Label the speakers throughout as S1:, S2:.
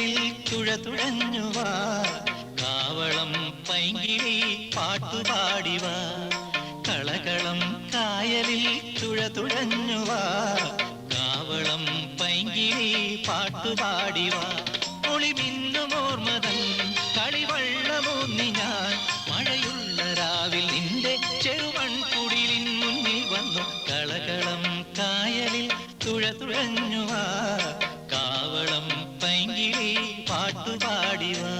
S1: കായലിൽ തുഴതുഴഞ്ഞുവാ കാവളം പൈങ്കിളി പാട്ടുപാടിവാ കളകളം കായലിൽ തുഴതുഴഞ്ഞുവാ കാവളം പൈങ്കിളി പാട്ടുപാടിവാ ഒളിമിന്നുമോർമതൻ കളിവള്ളമൂന്നി ഞാൻ മഴയുള്ള രാവിൽ നിന്റെ ചെറുവൺകുടിലിൻ മുന്നിൽ വന്നു കളകളം കായലിൽ തുഴതുഴഞ്ഞുവാ കാവളം പൈങ്കിളി പാട്ടുപാടിവാ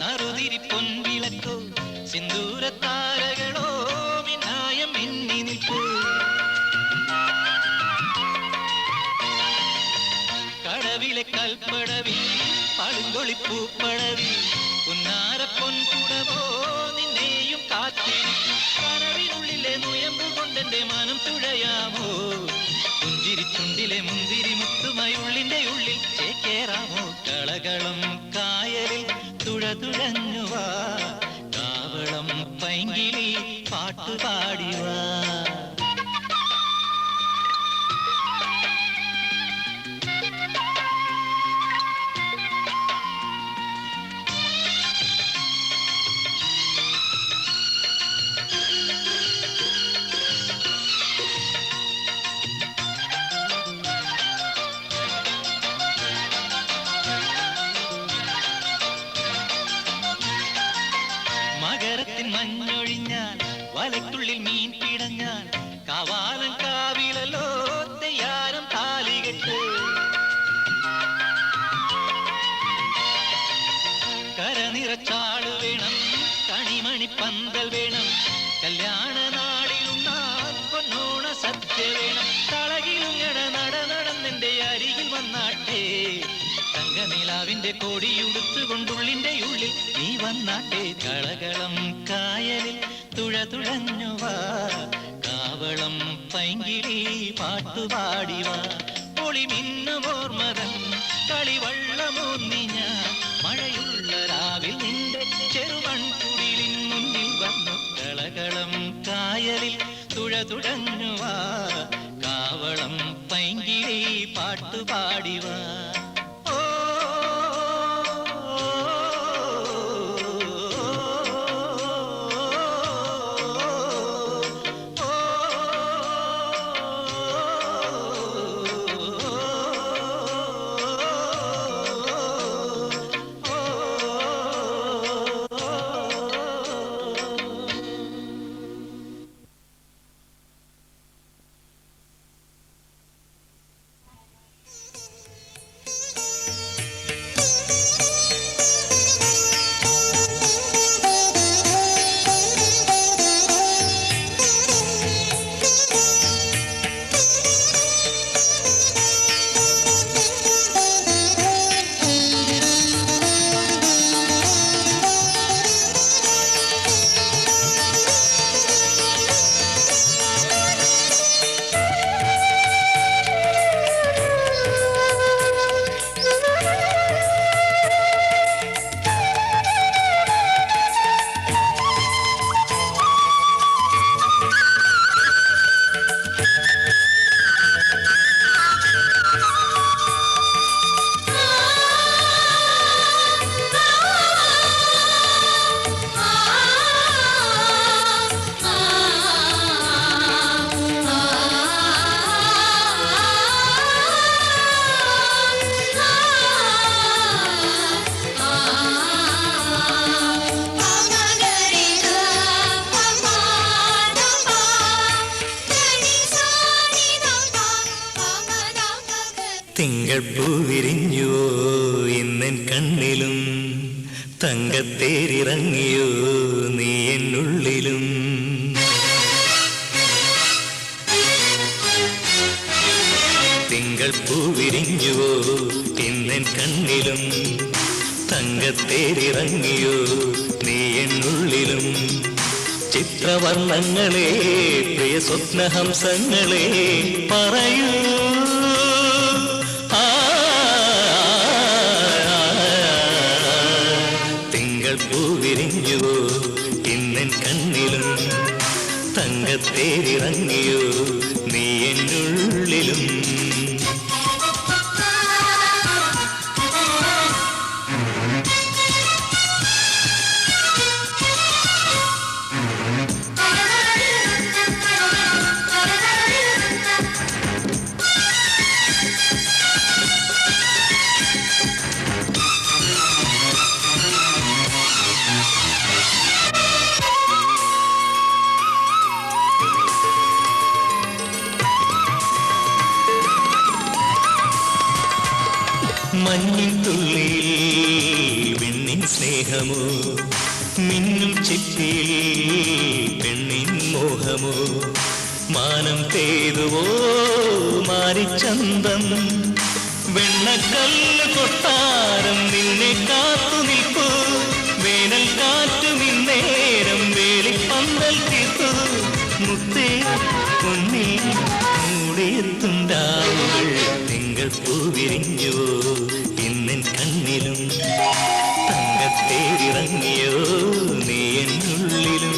S1: നറുതിരി പൊൻവിളക്കോ സിന്ദൂര താരകളോ മിന്നായം മിന്നി നിൽക്കൂ കടവിലെ കൽപ്പടവിൽ പളുങ്കൊളിപ്പൂപ്പടവിൽ പുന്നാര പൊൻകുടവോ നിന്നെയും കാത്തിരിക്കും കനവിനുള്ളിലെ നുയമ്പ് കൊണ്ടെന്റെ മനം തുഴയാമോ പുഞ്ചിരിച്ചുണ്ടിലെ മുന്തിരി മുത്തുമായി ഉള്ളിന്റെ ഉള്ളിൽ ചേക്കേറാമോ കളകളം കായലിൽ തുഴതുഴഞ്ഞുവാ കാവളം പൈങ്കിളി പാട്ടുപാടിവാ മകരത്തിൻ മഞ്ഞൊഴിഞ്ഞാൽ വലത്തുള്ളിൽ മീൻ പിടഞ്ഞാൽ കവാലൻ കാവിലല്ലോ തെയ്യാരം താലികെട്ട് കരനിറച്ചാള് വേണം കണിമണി പന്തൽ വേണം കല്യാണ നാളിലുണ്ടാൽ പൊന്നോണ സദ്യ വേണം തളകിലുങ്ങണ നടന്നെന്റെ അരികിൽ വന്നാട്ടെ തങ്കനിലാവിന്റെ കൊടിയുടുത്തുകൊണ്ടുള്ളിന്റെ ഉള്ളിൽ നീ വന്നാട്ടെ കളകളം കായലിൽ തുഴതുഴഞ്ഞുവാ കാവളം പൈങ്കിളി പാട്ടുപാടിവാ ഒളിമിന്നുമോർമതൻ കളിവള്ളമൂന്നി ഞാൻ മഴയുള്ള രാവിൽ നിന്റെ ചെറുവൺകുടിലിൻ മുന്നിൽ വന്നു കളകളം കായലിൽ തുഴതുഴഞ്ഞുവാ കാവളം പൈങ്കിളി പാട്ടുപാടിവാ തിങ്കൾ പൂവിരിഞ്ഞുവോ ഇന്നെൻ കണ്ണിലും തങ്കത്തേരിറങ്ങിയോ നീ എന്നുള്ളിലും തിങ്കൾ പൂവിരിഞ്ഞുവോ ഇന്നെൻ കണ്ണിലും തങ്കത്തേരിറങ്ങിയോ നീ എന്നുള്ളിലും ചിത്രവർണ്ണങ്ങളെ പ്രിയ സ്വപ്നഹംസങ്ങളെ പറയൂ തിങ്കൾ പൂവിരിഞ്ഞുവോ ഇന്നെൻ കണ്ണിലും തങ്കത്തേരിറങ്ങിയോ നീ എന്നുള്ളിലും മഞ്ഞിൻ തുള്ളിയിൽ വെണ്ണിൻ സ്നേഹമോ മിന്നും ചിപ്പിയിൽ പെണ്ണിൻ മോഹമോ മാനം തേതുവോ മാരിച്ചന്തം വെണ്ണക്കല്ല് കൊട്ടാരം നിന്നെ കാത്തു നിൽപ്പൂ വേനൽ കാറ്റു നിന്നേരം വേളിപ്പന്തൽ തീർത്തു മുത്തേ പൊന്നിൽ മൂടിയെത്തുണ്ടാവുകൾ തിങ്കൾ പൂവിരിഞ്ഞുവോ ഇന്നെൻ കണ്ണിലും തങ്കത്തേരിറങ്ങിയോ നീ എന്നുള്ളിലും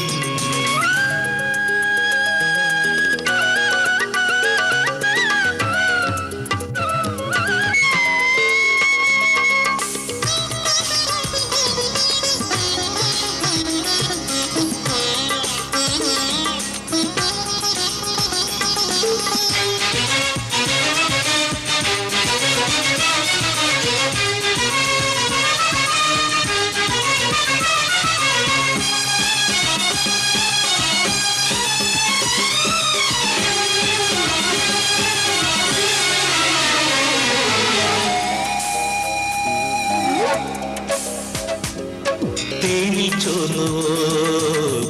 S1: തേനിൽ ചോർന്നുവോ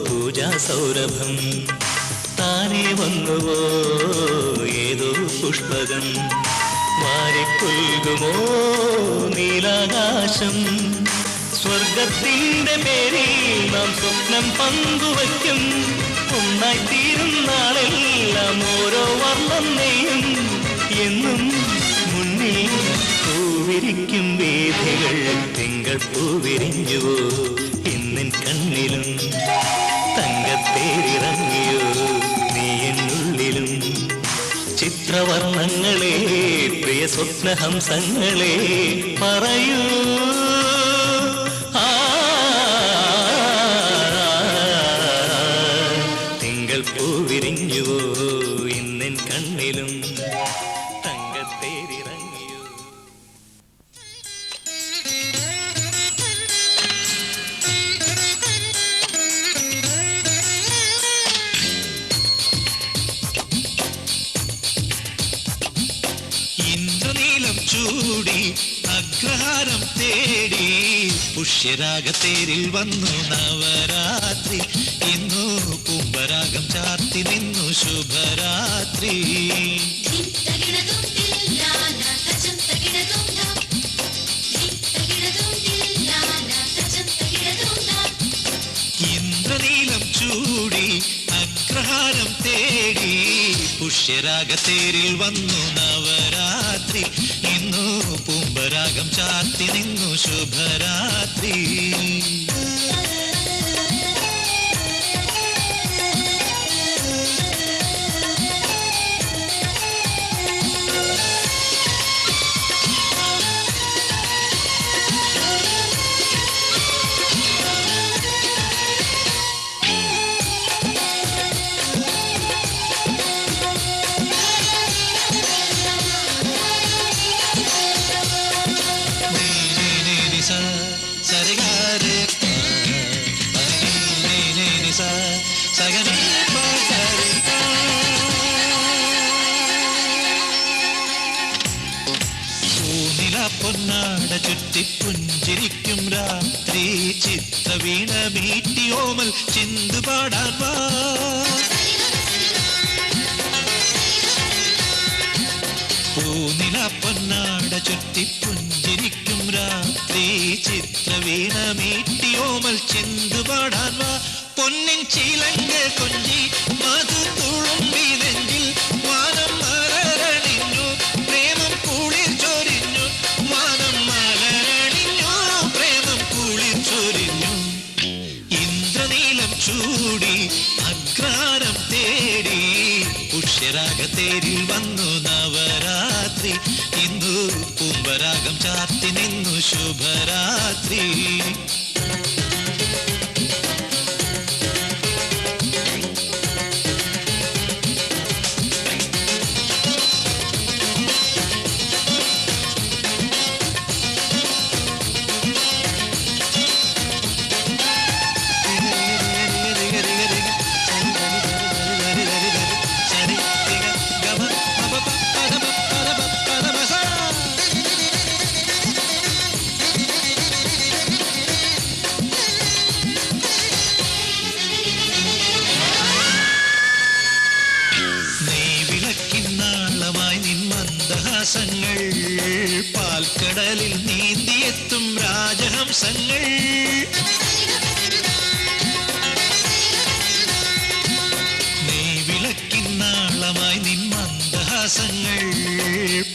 S1: പൂജാ സൗരഭം താനെ വന്നുവോ ഏതോ പുഷ്പകം വാരിപ്പുൽകുമോ നീലാകാശം സ്വർഗത്തിന്റെ പേരിൽ നാം സ്വപ്നം പങ്കുവയ്ക്കും ഒന്നായി തീരുന്നാളെല്ലാം ഓരോ വർണ്ണം നെയ്യും എന്നും മുന്നിൽ പൂവിരിക്കും വേദികൾ തിങ്കൾ പൂവിരിഞ്ഞുവോ ഇന്നെൻ കണ്ണിലും തങ്കത്തേരിറങ്ങിയോ നീ എന്നുള്ളിലും ചിത്രവർണ്ണങ്ങളെ പ്രിയ സ്വപ്നഹംസങ്ങളെ പറയൂ തിങ്കൾ പൂവിരിഞ്ഞുവോ ഇന്നെൻ കണ്ണിലും തങ്കത്തേരിറങ്ങിയോ
S2: ഇന്ദ്രനീലം ചൂടി അഗ്രഹാരം തേടി പുഷ്യരാഗത്തേരിൽ വന്നു നവരാത്രി ഇന്നു കുംഭരാഗം ചാർത്തി നിന്നു ശുഭരാത്രി ഇന്ദ്രനീലം ചൂടി അഗ്രഹാരം തേടി പുഷ്യരാഗത്തേരിൽ വന്നു നവരാത്രി ഇന്നു കുംഭരാഗം ചാർത്തി നിന്നു ശുഭരാത്രി പൊന്നാട ചുറ്റി പുഞ്ചിരിക്കും രാത്രി ചിത്രവീണ മീട്ടിയോമൽ ചിന്തു പാടാൻ വാ പൂനില പൊന്നാട ചുറ്റി പുഞ്ചിരിക്കും രാത്രി ചിത്രവീണ മീട്ടിയോമൽ ചെന്തുപാടാൻ വാ പൊന്നിൻ ചീലങ്ക കൊഞ്ചി മധു തുളുമ്പി നെഞ്ചിൽ വാനം മലരണിഞ്ഞു പ്രേമം കുളിർ ചൊരിഞ്ഞു വാനം മലരണിഞ്ഞു പ്രേമം കുളിർ ചൊരിഞ്ഞു ഇന്ദ്രനീലം ചൂടി അഗ്രാരം തേടി പുഷ്യരാഗത്തേരിൽ വന്നു നവരാത്രി ഇന്നു പൂമ്പരാഗം ചാർത്തി നിന്നു ശുഭരാത്രി മന്ദഹാസങ്ങൾ പാൽക്കടലിൽ നീന്തിയെത്തും രാജഹംസങ്ങൾ നീ വിളക്കിന്നാളമായി നിൻ മന്ദഹാസങ്ങൾ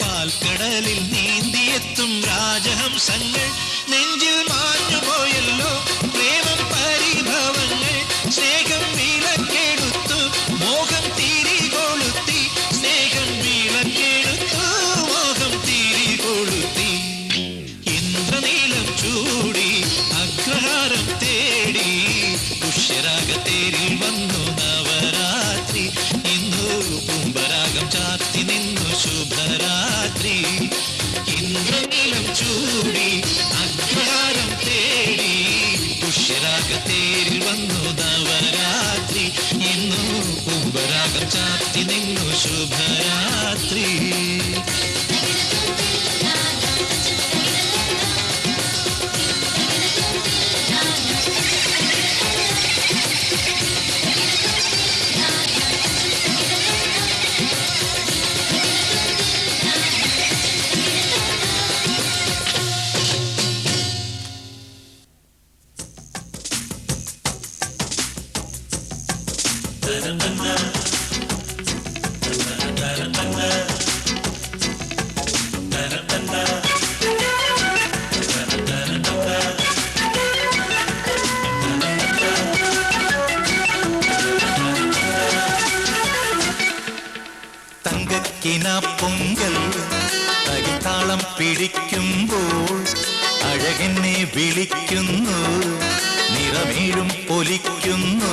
S2: പാൽക്കടലിൽ നീന്തിയെത്തും രാജഹംസങ്ങൾ നെഞ്ചിൽ മാഞ്ഞുപോയല്ലോ പ്രേമം പരിഭവങ്ങൾ സ്നേഹം വിളക്കെടുത്തു മോഹം തിരികൊളുത്തി സ്നേഹം വിളക്കെടുത്തു മോഹം തിരികൊളുത്തി ഇന്ദ്രനീലം ചൂടി അഗ്രഹാരം തേടി പുഷ്യരാഗത്തേരിൽ വന്നു നവരാത്രി ഇന്നു പൂമ്പരാഗം ചാർത്തി നിന്നു ശുഭരാത്രി ഇന്ദ്രനീലം ചൂടി അഗ്രഹാരം തേടി പുഷ്യരാഗത്തേരിൽ വന്നു നവരാത്രി ഇന്നു പൂമ്പരാഗം ചാർത്തി നിന്നു ശുഭരാത്രി
S1: പൊങ്കൽ തകിത്താളം പിടിക്കുമ്പോൾ അഴകെന്നെ വിളിക്കുന്നു നിറമേഴും പൊലിക്കുന്നു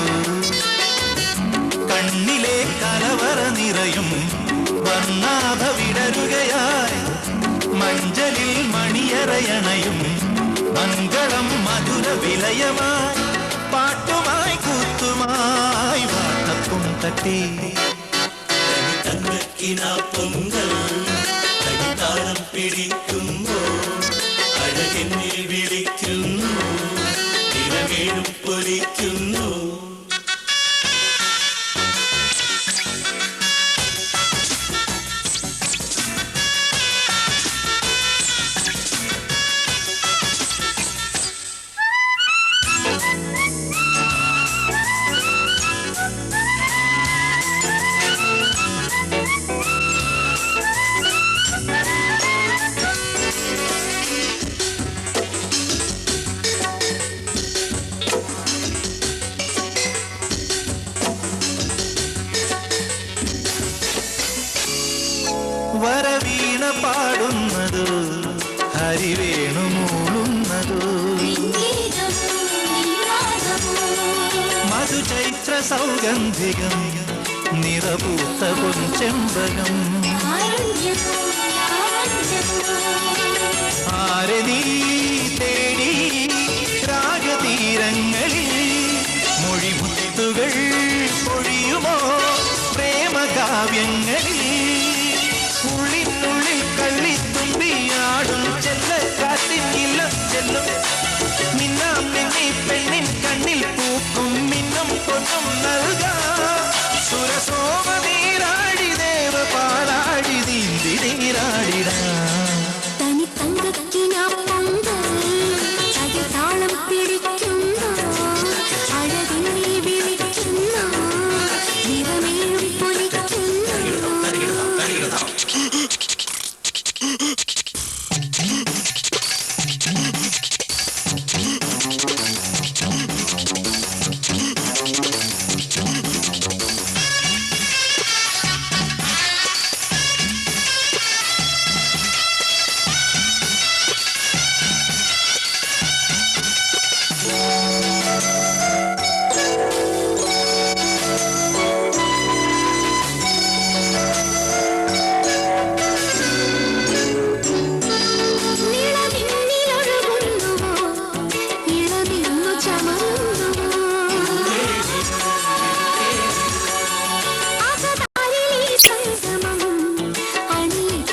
S1: കണ്ണിലെ കലവറ നിറയും വർണ്ണാഭ വിടരുകയായി മഞ്ചലിൽ മണിയറയണയും മംഗളം മധുര വിലയമായി പാട്ടുമായി കൂത്തുമായി വാട്ടപ്പും തട്ടി
S3: പൊങ്കൽ തകിത്താളം പിടിക്കുമ്പോൾ അഴകെന്നെ വിളിക്കുന്നു നിറമേഴും പൊലിക്കുന്നു
S1: വരവീണ പാടുന്നതു ഹരിവേണു മൂളുന്നതു മധുചൈത്ര സൗഗന്ധികം നിറപൂത്ത പൊൻചെമ്പകം ആരെ നീ തേടി രാഗതീരങ്ങളിൽ മൊഴിമുത്തുകൾ പൊഴിയുമോ പ്രേമകാവ്യങ്ങളിൽ ഉള്ളിനുള്ളിൽ കള്ളിത്തുമ്പിയാടും ചെല്ലക്കാറ്റിനില്ലം ചെല്ലും മിന്നാം നിന്നി പെണ്ണിൻ കണ്ണിൽ പൂക്കും മിന്നും പൊന്നും നൽകാം സുരസോമ നീരാടി ദേവ പാലാടി നീന്തി നീരാ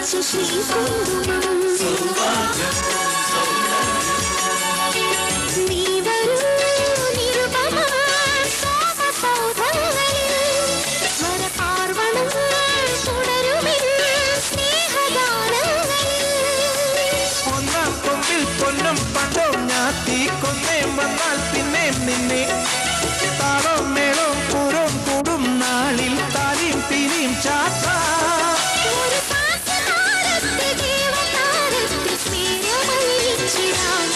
S4: ശ്രീകുങ്കുമം
S3: സൗഭാഗ്യം
S4: നീ വരൂ നിരുപമ സോമസൗധങ്ങളിൽ സ്വരപാർവണം തുടരുമെൻ സ്നേഹഗാനങ്ങളിൽ
S1: ഒന്നാം കൊമ്പിൽ പൊന്നും പണ്ടവും ഞാത്തി കൊന്നേം വന്നാൽ പിന്നെയും നിന്നെ താളവും മേളവും പൂരവും കൂടും നാളിൽ താലിയും പീലിയും ചാച്ചാ
S4: ഒരു പാസതാരത്തെ ദേവതാരത്തെ സ്നേഹമണിയിച്ചിടാൻ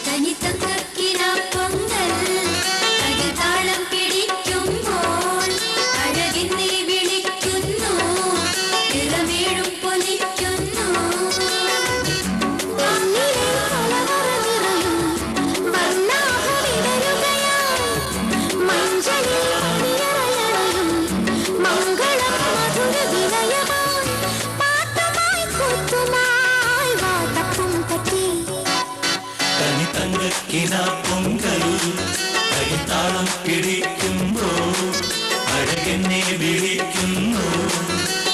S4: തനിത്തക്കിനാ പൊങ്കൽ തകിതാളം പിടിക്കുമ്പോൾ അഴകിന്നെ വിളിക്കുന്നു നിറമേഴും പൊലിക്കുന്നു പൊന്നിലെ കലവറ നിറയും വർണ്ണാഭ വിടരുകയായി മഞ്ചലിൽ മണിയറയണയും മംഗളം മധുര വിലയമായി പാട്ടുമായി കൂത്തുമായി വാതപ്പും തട്ടി
S3: തനി തങ്കക്കിന പൊങ്കൽ കൈത്താളം പിടിക്കുമ്പോൾ അഴകെന്നെ വിളിക്കുന്നു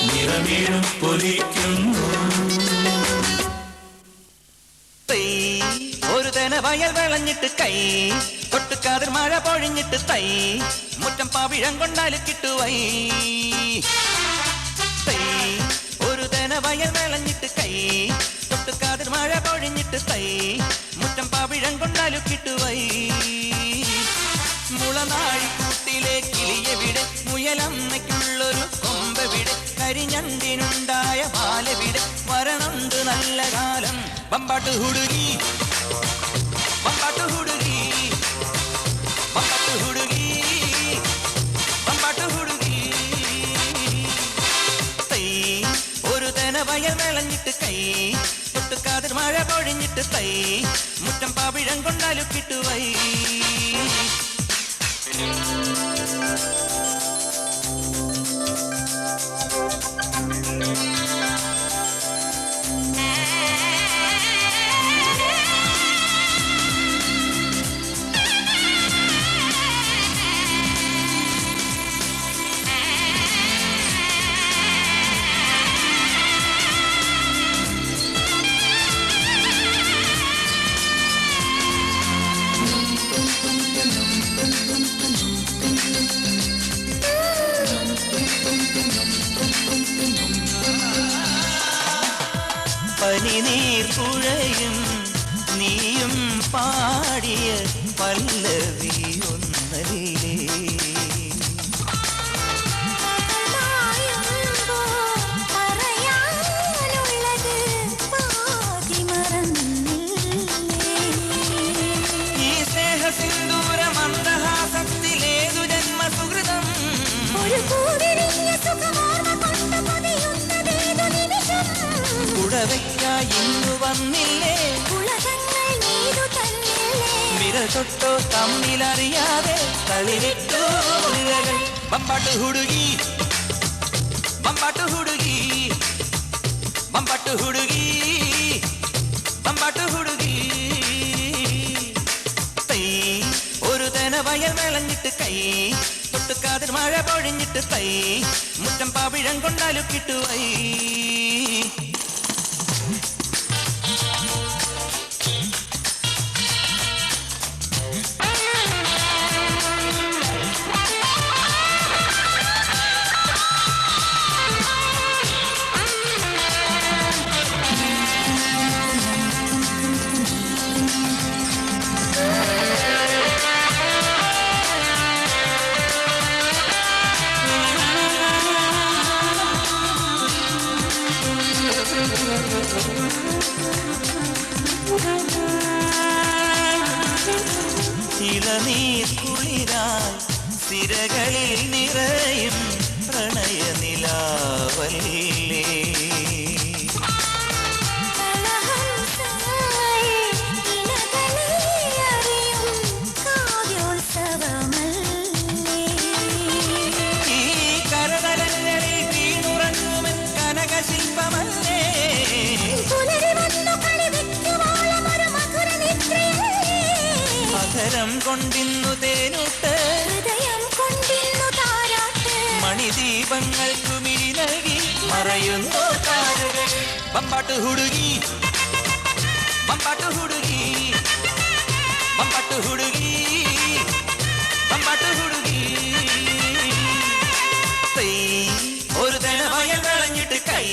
S3: നിറമേഴും പൊലിക്കുന്നു
S1: തൈ ഒരു തന വയൽ വിളഞ്ഞിട്ട് കൈ തൊട്ടുകാതിർ മഴ പൊഴിഞ്ഞിട്ട് തൈ മുറ്റം പാവിഴം കൊണ്ടാല് കിട്ടുവൈ തൈ ഒരു തന വയൽ വിളഞ്ഞിട്ട് കൈ തൊട്ടുകാതിർ മഴ പൊഴിഞ്ഞിട്ട് തൈ മുറ്റം പാവിഴം കൊണ്ടാല് കിട്ടുവൈ മുളനാഴിക്കൂട്ടിലെ കിളിയെവിടെ മുയലമ്മയ്ക്കുള്ളൊരു കൊമ്പെവിടെ കരിഞ്ഞണ്ടിനുണ്ടായ പാലെവിടെ വരണുണ്ട് നല്ല കാലം ബമ്പാട്ട് ഹുടുകി ബമ്പാട്ട് ഹുടുകി ബമ്പാട്ട് ഹുടുകി ബമ്പാട്ട് ഹുടുകി തൈ ഒരു തന വയൽ വിളഞ്ഞിട്ട് കൈ തൊട്ടുകാതിർ മഴ പൊഴിഞ്ഞിട്ട് തൈ മുറ്റം പാവിഴം കൊണ്ടാലു കിട്ടുവൈ പനിനീർ പുഴയും നീയും പാടിയ പല്ലവി ഒന്നരിലേ ഈ സ്നേഹസിന്ദൂര മന്ദഹാസത്തിലേതു ജന്മസുഹൃതം കുടവയ്ക്കായി ഇന്നു വന്നില്ലേ വിരൽ തൊട്ടോ തമ്മിലറിയാതെ കളിവിട്ടു മുറികൾ ബമ്പാട്ട് ഹുടുകി ബമ്പാട്ട് ഹുടുകി ബമ്പാട്ട് ഹുടുകി ബമ്പാട്ട് ഹുടുകി തൈ ഒരു തന വയൽ വിളഞ്ഞിട്ട് കൈ തൊട്ടുകാതിർ മഴ പൊഴിഞ്ഞിട്ട് തൈ മുറ്റം പാവിഴം കൊണ്ടാലു കിട്ടുവൈ ഇളനീർ കുളിരാൽ സിരകളിൽ നിറയും പ്രണയ നിലാവല്ലേ ഈ കരതലങ്ങളിൽ വീണുറങ്ങുമെൻ കനകശില്പമല്ലേ അധരം കൊണ്ടിന്നു തേനൂട്ട് മണിദീപങ്ങൾക്കു മിഴി നൽകി മറയുന്നു താരകൾ ಬಂಬಾಟು ಹುಡುಗಿ ಬಂಬಾಟು ಹುಡುಗಿ ಬಂಬಾಟು ಹುಡುಗಿ ಬಂಬಾಟು ಹುಡುಗಿ തൈ ഒരു തനവയൽ വിളഞ്ഞിട്ട് കൈ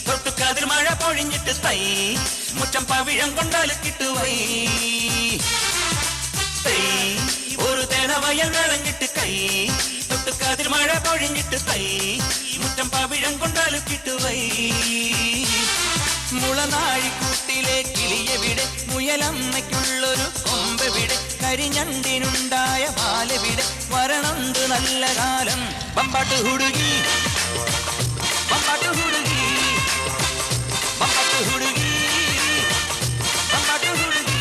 S1: തൊട്ടു കതിർ മഴ പൊഴിഞ്ഞിട്ട് തൈ മുറ്റം പവിഴം കൊണ്ടാൽ കിട്ടുവൈ തൈ ഒരു തനവയൽ വിളഞ്ഞിട്ട് കൈ തൊട്ടു കതിർ മഴ പൊഴിഞ്ഞിട്ട് തൈ മുറ്റം പവിഴം കൊണ്ടാൽ കിട്ടുവൈ മുളനാഴിക്കൂട്ടിലെ കിളിയെവിടെ മുയലമ്മയ്ക്കുള്ളൊരു കൊമ്പെവിടെ കരിഞ്ഞണ്ടിനുണ്ടായ പാലെവിടെ വരണുണ്ട് നല്ല കാലം ബമ്പാട്ട് ഹുടുകി ബമ്പാട്ട് ഹുടുകി ബമ്പാട്ട് ഹുടുകി ബമ്പാട്ട് ഹുടുകി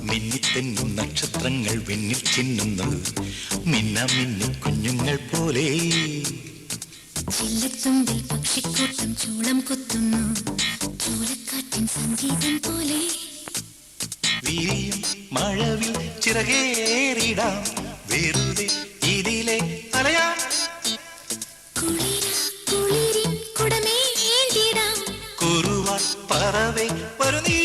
S2: മിന്നിത്തെന്നും നക്ഷത്രങ്ങൾ വിണ്ണിൽ ചിന്നുന്നു മിന്ന മിന്നി കുഞ്ഞുങ്ങൾ പോലെ
S4: ചില്ലത്തുമ്പിൽ പക്ഷിക്കൂട്ടം ചൂളം കുത്തുന്നു ചൂലക്കാറ്റിൻ സംഗീതം പോലെ
S2: വീരിയും മഴവിൽ ചിറകേറിടാം വെറുതെ ഇതിലെ അലയാ
S4: കുളിരിൻ കുടമേന്തിടാം
S2: കുറുവാൻ പറവേ വരു നീ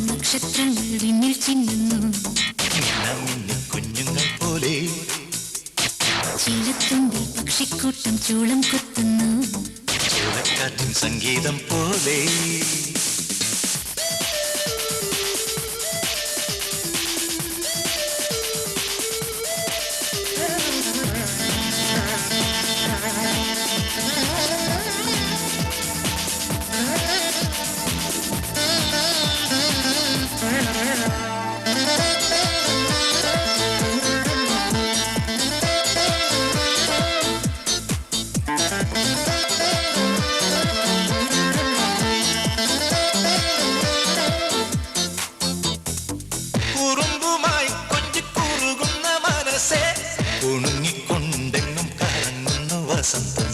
S4: നക്ഷത്രങ്ങൾ വിണ്ണിൽ ചിന്നുന്നു
S2: മിന്നി കുഞ്ഞുങ്ങൾ പോലെ
S4: ചില്ലത്തുമ്പിൽ പക്ഷിക്കൂട്ടം ചൂളം കുത്തുന്നു
S2: ചൂളക്കാറ്റിൻ സംഗീതം പോലെ കുറുമ്പുമായി കൊഞ്ചിക്കുറുകുന്ന മനസ്സേ ഉണങ്ങിക്കൊണ്ടെങ്ങും കറങ്ങുന്നു വസന്തം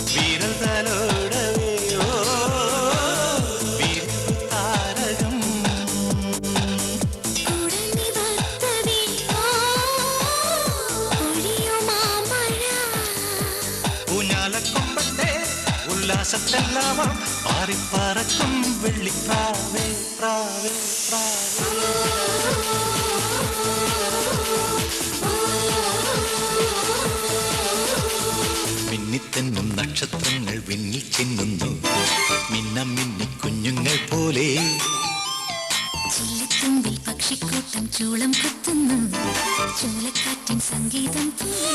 S2: വീരതലോടവേ താരകം ഊഞ്ഞാലക്കൊമ്പത്തെ ഉല്ലാസത്തെല്ലാമാം പാറിപ്പറക്കും വെള്ളിപ്രാവേ പ്രാവേ പ്രാവേ മിന്നിത്തെന്നും നക്ഷത്രങ്ങൾ വിണ്ണിൽ ചിന്നുന്നു മിന്ന മിന്നി കുഞ്ഞുങ്ങൾ പോലെ
S4: ചില്ലത്തുമ്പിൽ പക്ഷിക്കൂട്ടം ചൂളം കുത്തുന്നു ചൂലക്കാറ്റിൻ സംഗീതം പോലെ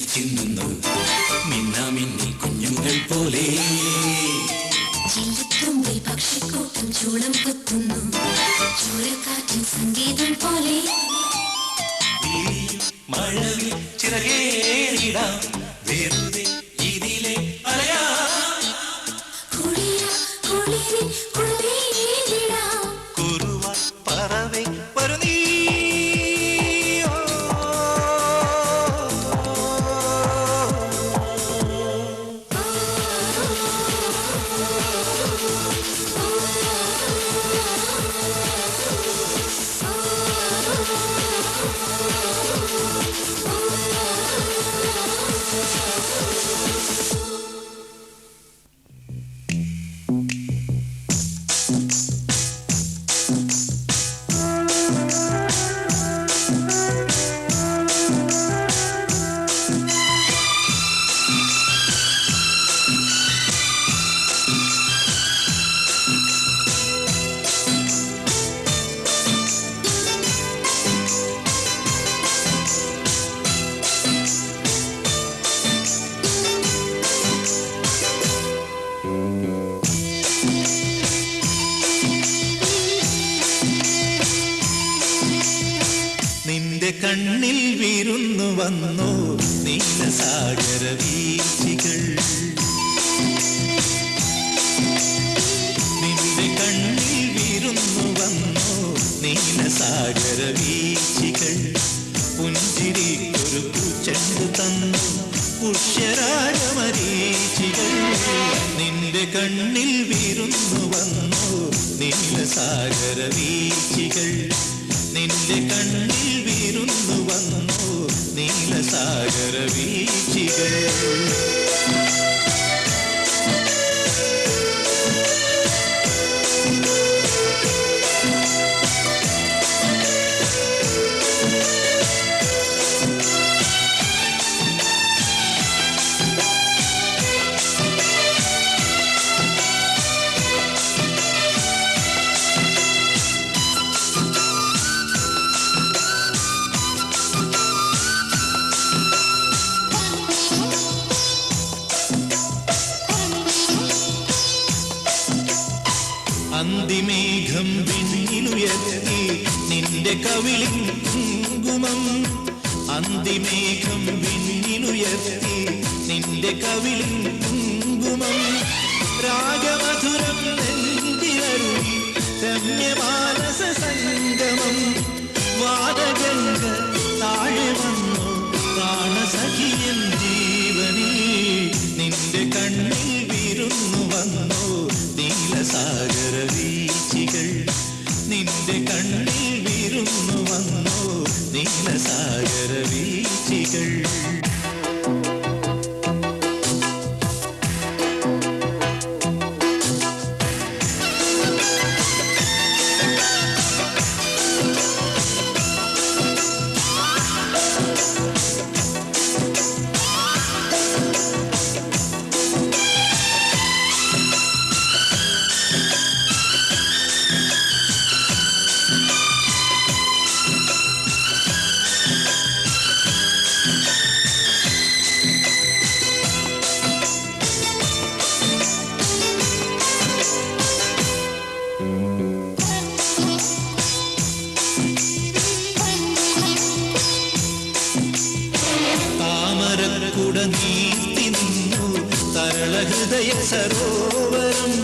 S3: ചിന്നുന്നു മിന്നാമിന്നി കുഞ്ഞുങ്ങൾ പോലെ
S4: ചില്ലത്തുമ്പിൽ പക്ഷിക്കൂട്ടം ചൂളം കുത്തുന്നു ചൂരക്കാറ്റിൻ സംഗീതം പോലെ
S3: മഴവിൽ ചിറകേറിടാം വെറുതെ ഇതിലെ അലയാ
S4: കുളിര കുളിരിൽ കുളിരിടാം
S2: കുറുവ പറവേ വരു നീ നിന്റെ കണ്ണിൽ വിരുന്നു വന്നോ നീലസാഗര വീഴ്ചകൾ നിന്റെ കണ്ണിൽ വിരുന്നു വന്നോ നീലസാഗര വീഴ്ചകൾ പുഞ്ചിരി ഒരു പൂച്ചെണ്ടു തന്നു പുഷ്യരാഗമരീചികൾ നിന്റെ കണ്ണിൽ വിരുന്നു വന്നോ നീലസാഗര വീഴ്ചകൾ നിന്റെ കണ്ണിൽ വിരുന്നു വന്നോ നീലസാഗര വീഴ്ചകൾ അന്തിമേഘം വിണ്ണിലുയർത്തി നിന്റെ കവിളിൻ കുങ്കുമം അന്തിമേഘം വിണ്ണിലുയർത്തി നിന്റെ കവിളിൻ കുങ്കുമം രാഗമധുരം നെഞ്ചിലരുളി രമ്യമാനസ സംഗമം വാദഗംഗ താഴെ വന്നു പ്രാണസഖിയൻ ജീവനിൽ നിന്റെ കണ്ണിൽ വിരുന്നു വന്നു നീലസാഗര വീഴ്ചകൾ നിന്റെ കണ്ണിൽ വിരുന്നു വന്നു നീലസാഗര വീഴ്ചകൾ താമരക്കുട നീട്ടി നിന്നു തരളഹൃദയ സരോവരം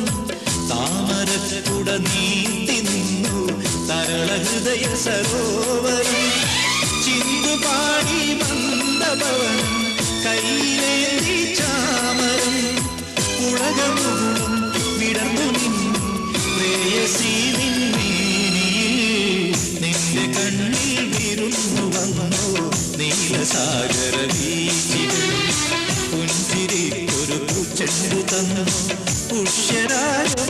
S2: താമരക്കുട നീട്ടി നിന്നു തരളഹൃദയ സരോവരം ചിന്തുപാടി മന്ദഭവനം കൈയിലേന്തി ചാമരം പുളകമുകുളം വിടർന്നു നിന്നു പ്രേയസി നിന്മേനിയിൽ നിന്റെ കണ്ണിൽ വിരുന്നു വന്നു നീലസാഗര വീഴ്ചകൾ പുഞ്ചിരി ഒരു പൂച്ചെണ്ടു തന്നു പുഷ്യരാഗമരീചികൾ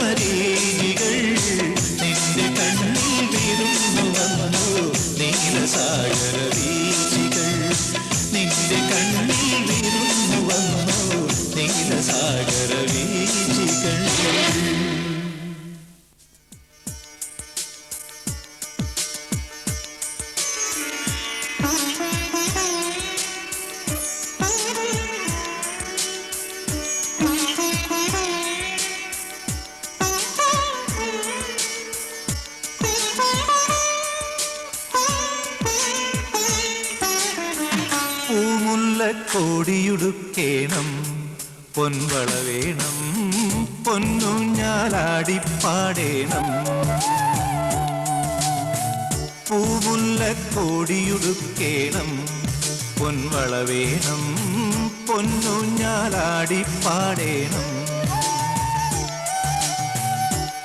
S2: നിന്റെ കണ്ണിൽ വിരുന്നു വന്നു നീലസാഗര വീഴ്ചകൾ നിന്റെ കണ്ണിൽ വിരുന്നു വന്നു നീലസാഗര വീഴ്ചകൾ കൊടിയുടുക്കേണം പൊൻവള വേണം പൊന്നൂഞ്ഞാലാടിപ്പാടേണം പൂമുല്ല കൊടിയുടുക്കേണം പൊൻവള വേണം പൊന്നൂഞ്ഞാലാടിപ്പാടേണം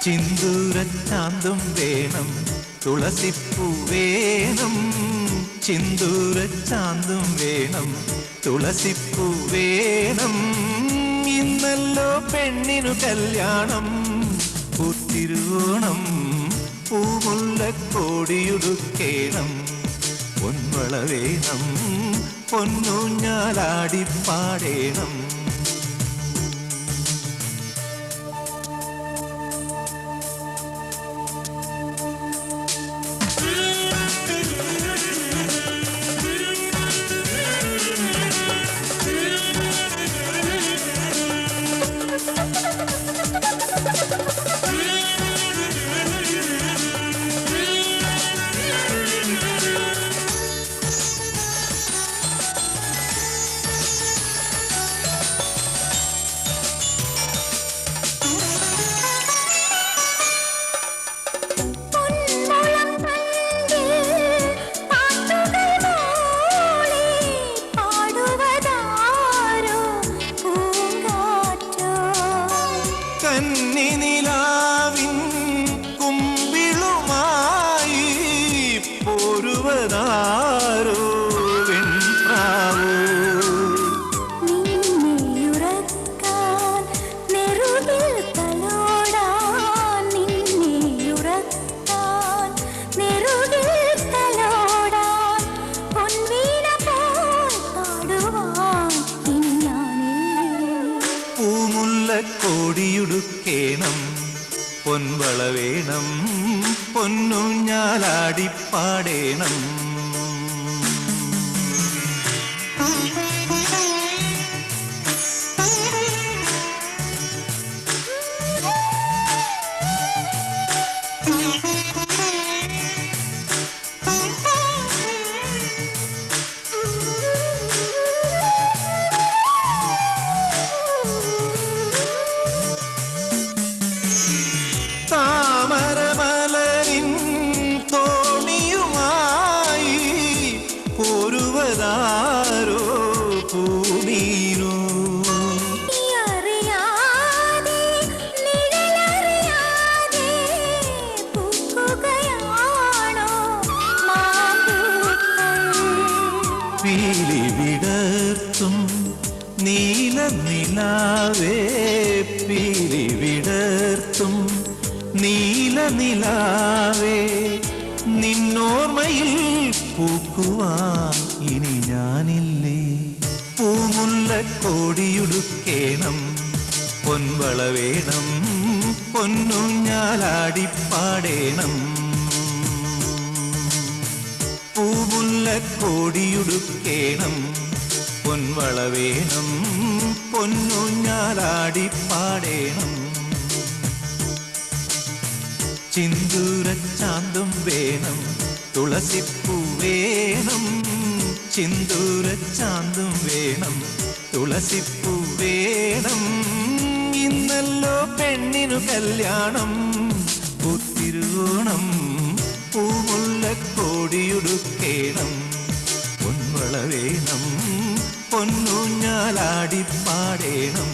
S2: ചിന്തൂരച്ചാന്തും വേണം തുളസിപ്പൂ വേണം ചിന്തൂരച്ചാന്തും വേണം തുളസിപ്പൂ വേണം ഇന്നല്ലോ പെണ്ണിനു കല്യാണം പൂത്തിരുവോണം പൂമുല്ല കോടിയുടുക്കേണം പൊൻവള വേണം പൊന്നൂഞ്ഞാലാടിപ്പാടേണം കന്നിനിലാവിൻ കുമ്പിളുമായി പോരുവതാരോ വെൺപ്രാവോ കോടിയുടുക്കേണം പൊൻവള വേണം പൊന്നൂഞ്ഞാലാടിപ്പാടേണം താമരമലരിൻ തോണിയുമായി പോരുവതാരോ പൂമീനോ പീലി വിടർത്തും നീല നിലാവേ പീലി വിടർത്തും നീല നിലാവേ നിന്നോർമ്മയിൽ പൂക്കുവാൻ ഇനി ഞാനില്ലേ പൂമുല്ല കോടിയുടുക്കേണം പൊൻവള വേണം പൊന്നൂഞ്ഞാലാടിപ്പാടേണം പൂമുല്ല കോടിയുടുക്കേണം പൊൻവള വേണം പൊന്നൂഞ്ഞാലാടിപ്പാടേണം ചിന്തൂരച്ചാന്തും വേണം തുളസിപ്പൂ വേണം ചിന്തൂരച്ചാന്തും വേണം തുളസിപ്പൂ വേണം ഇന്നല്ലോ പെണ്ണിനു കല്യാണം പൂത്തിരുവോണം പൂമുല്ല കോടിയുടുക്കേണം പൊൻവള വേണം പൊന്നൂഞ്ഞാലാടിപ്പാടേണം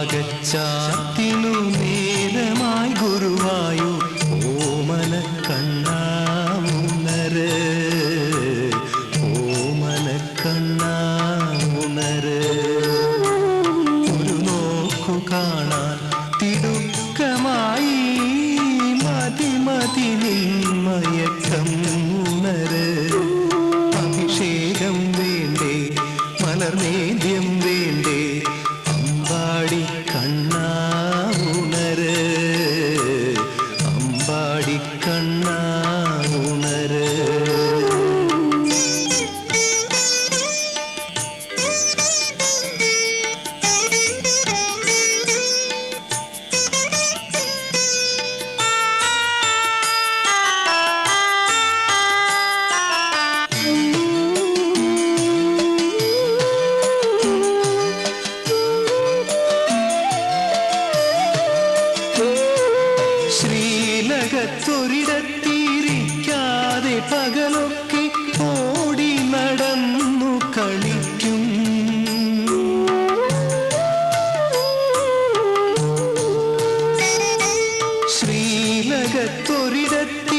S2: തിരുവാകച്ചാത്തിനു നേരമായി ഗുരുവായൂർ ഓമന കണ്ണാമുണര് ഓമന കണ്ണാമുണര് ഒരു നോക്കു കാണാൻ തിടുക്കമായി മതി മതി നിന്മയക്കം ഉണര് അഭിഷേകം വേണ്ടേ മലർനേദ്യം വേണ്ടേ അമ്പാടി കണ്ണാ ഉണര് അമ്പാടി കണ്ണാ ഉണര് ശ്രീലകത്തൊരിടത്തിരിക്കാതെ പകലൊക്കെ ഓടി നടന്നു കളിക്കും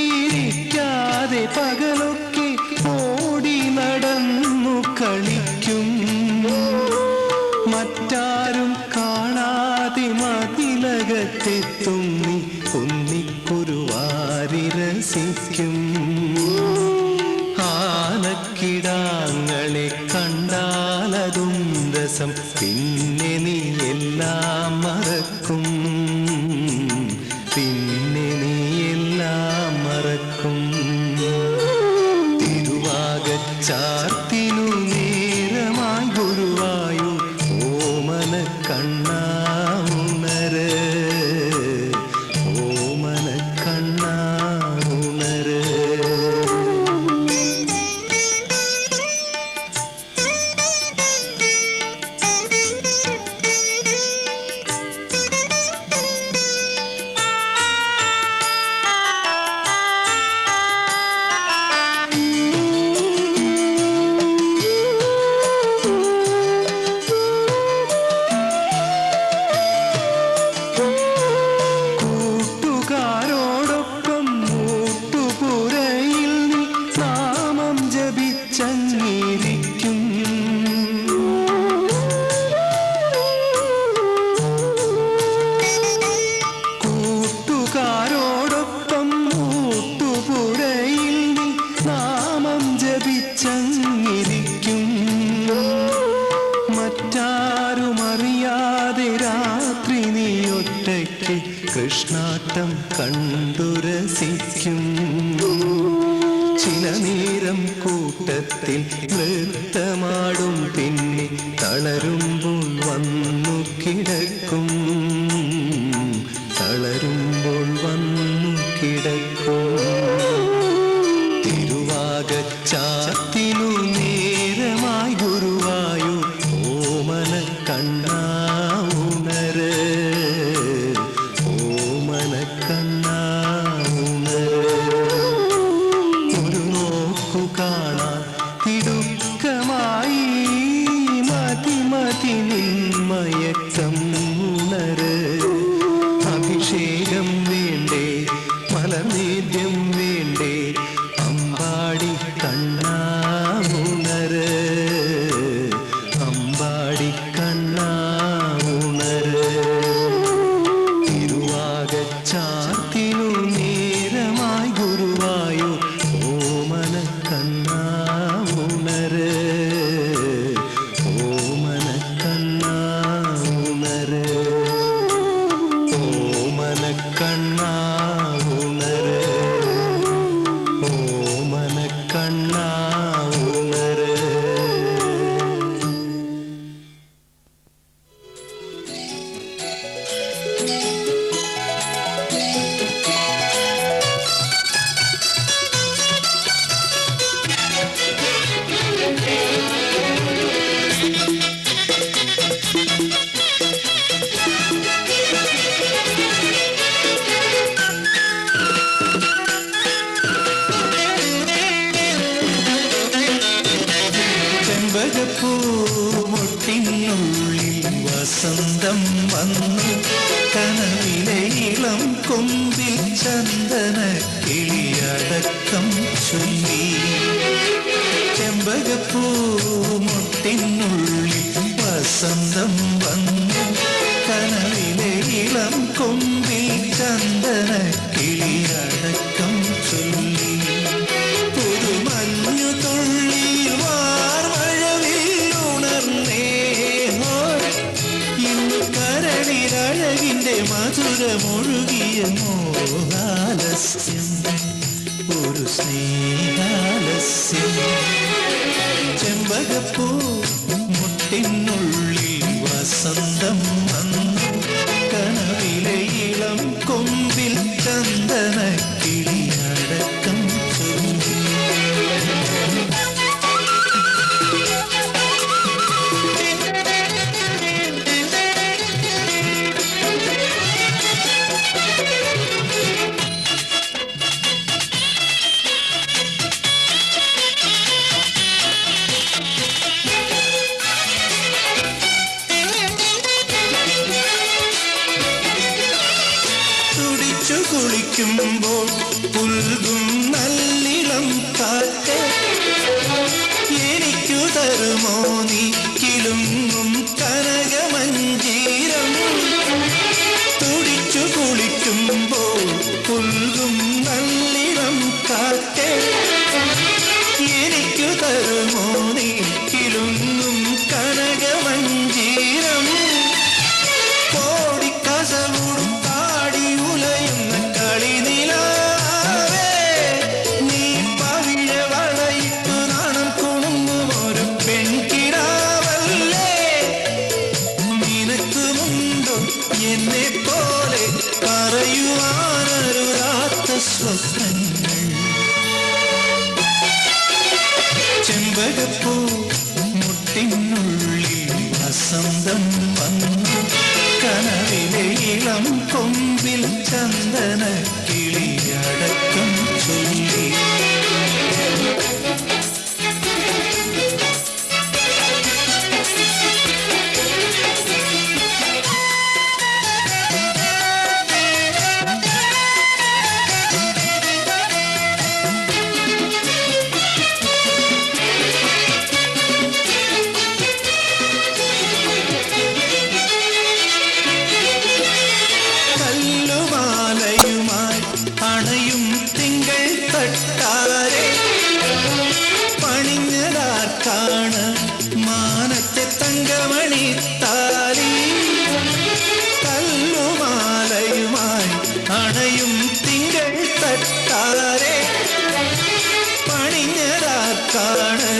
S2: ശ്രീലകത്തൊരിടത്തിരിക്കാതെ പകലൊക്കെ ഓടി നടന്നു കളിക്കും മറ്റാരും കാണാതെ മതിലകത്തെത്തും നീ കുന്നിക്കുരുവാരി രസിക്കും ആനക്കിടാങ്ങളെ കണ്ടാലതും രസം പിന്നെ നീ എല്ലാം മറക്കും പിന്നെ നീ എല്ലാം മറക്കും തിരുവാകച്ചാർത്തിനു നേരമായി ഗുരുവായൂർ ഓമന കണ്ണാ ഉണര് ഓമന കണ്ണാ ഉണര് കൂട്ടുകാരോടൊപ്പം മൂട്ടുപുരയിൽ നീ നാമം ജപിച്ചങ്ങിരിക്കും കൂട്ടുകാരോടൊപ്പം മൂട്ടുപുരയിൽ നീ നാമം ജപിച്ചങ്ങിരിക്കും മറ്റാരുമറിയാതെ രാത്രി നീ ഒറ്റയ്ക്ക് കൃഷ്ണാട്ടം കണ്ടു രസിക്കും ചില നേരം കൂട്ടത്തിൽ നൃത്തമാടും പിന്നെ തളരുമ്പോൾ വന്നു കിടക്കും തളരുമ്പോൾ വന്നു കിടക്കും തിരുവാകച്ചാത്തിനു നേരമായി ഗുരുവായൂർ ഓമന കണ്ണാ ഉണര് ഓമന കണ്ണാ ഉണര് ഒരു നോക്കു കാണാൻ തിടുക്കമായി മതി മതി നിന്മയക്കം ഉണര് അഭിഷേകം വേണ്ടേ മലർനേദ്യം വേണ്ടേ അമ്പാടി കണ്ണാ ഉണര് അമ്പാടി കണ്ണാ ഉണര് തിരുവാകച്ചാർത്തിനു നേരമായി ഗുരുവായൂർ ഓമന കണ്ണാ ഉണര് ഓമന കണ്ണാ ഉണര് വസന്തം വന്നു കനവിലെ ഇളം കൊമ്പിൽ ചന്ദന കിളിയടക്കം ചൊല്ലി ചെമ്പകപ്പൂ മുട്ടിനുള്ളിൽ വസന്തം വന്നു കനവിലെ ഇളം കൊമ്പിൽ ചന്ദന കിളിയടക്കം ചൊല്ലി പുതുമഞ്ഞു തുള്ളി വാർമഴവിൽ ഉണർന്നേ ഇന്ന് കരളിലഴകിന്റെ മധുരമൊഴുകിയ മോഹാലസ്യം ഒരു സ്നേഹാലസ്യം ചെമ്പകപ്പൂ മുട്ടിനുള്ളിൽ വസന്തം വന്നു കനവിലെ ഇളം കൊമ്പിൽ ചന്ദന കിളിയടക്കം ചൊല്ലി തുടിച്ചു കുളിക്കുമ്പോൾ പുൽകും നല്ലിളം കാറ്റ് എനിക്കു തരുമോ നീ കിലുങ്ങും കനകമഞ്ജീരം തുടിച്ചു കുളിക്കുമ്പോൾ പുൽകും നല്ലിളം കാറ്റ് എനിക്കു തരുമോ നീ കിലുങ്ങും കനകമഞ്ജീരം കോടിക്കസവുടും താടി ഉലയുന്ന കളിനിലാവേ നീ പവിഴ വളയിട്ടു നാണം കുണുങ്ങും ഒരു പെൺകിടാവല്ലേ നിനക്കുമുണ്ടോ എന്നെ പോലെ പറയുവാനൊരാത്ത സ്വപ്നങ്ങൾ ചെമ്പകപ്പൂ മുട്ടിനുള്ളിൽ വസന്തം വന്നു കനവിലെ ഇളം കൊമ്പിൽ ചന്ദന കിളിയടക്കം ചൊല്ലി കല്ലുമാലയുമായി അണയും തിങ്കൾ തട്ടാരെ പണിഞ്ഞതാർക്കാണ് മാനത്തെ തങ്കമണി താലി കല്ലുമാലയുമായി അണയും തിങ്കൾ തട്ടാരെ പണിഞ്ഞതാർക്കാണ്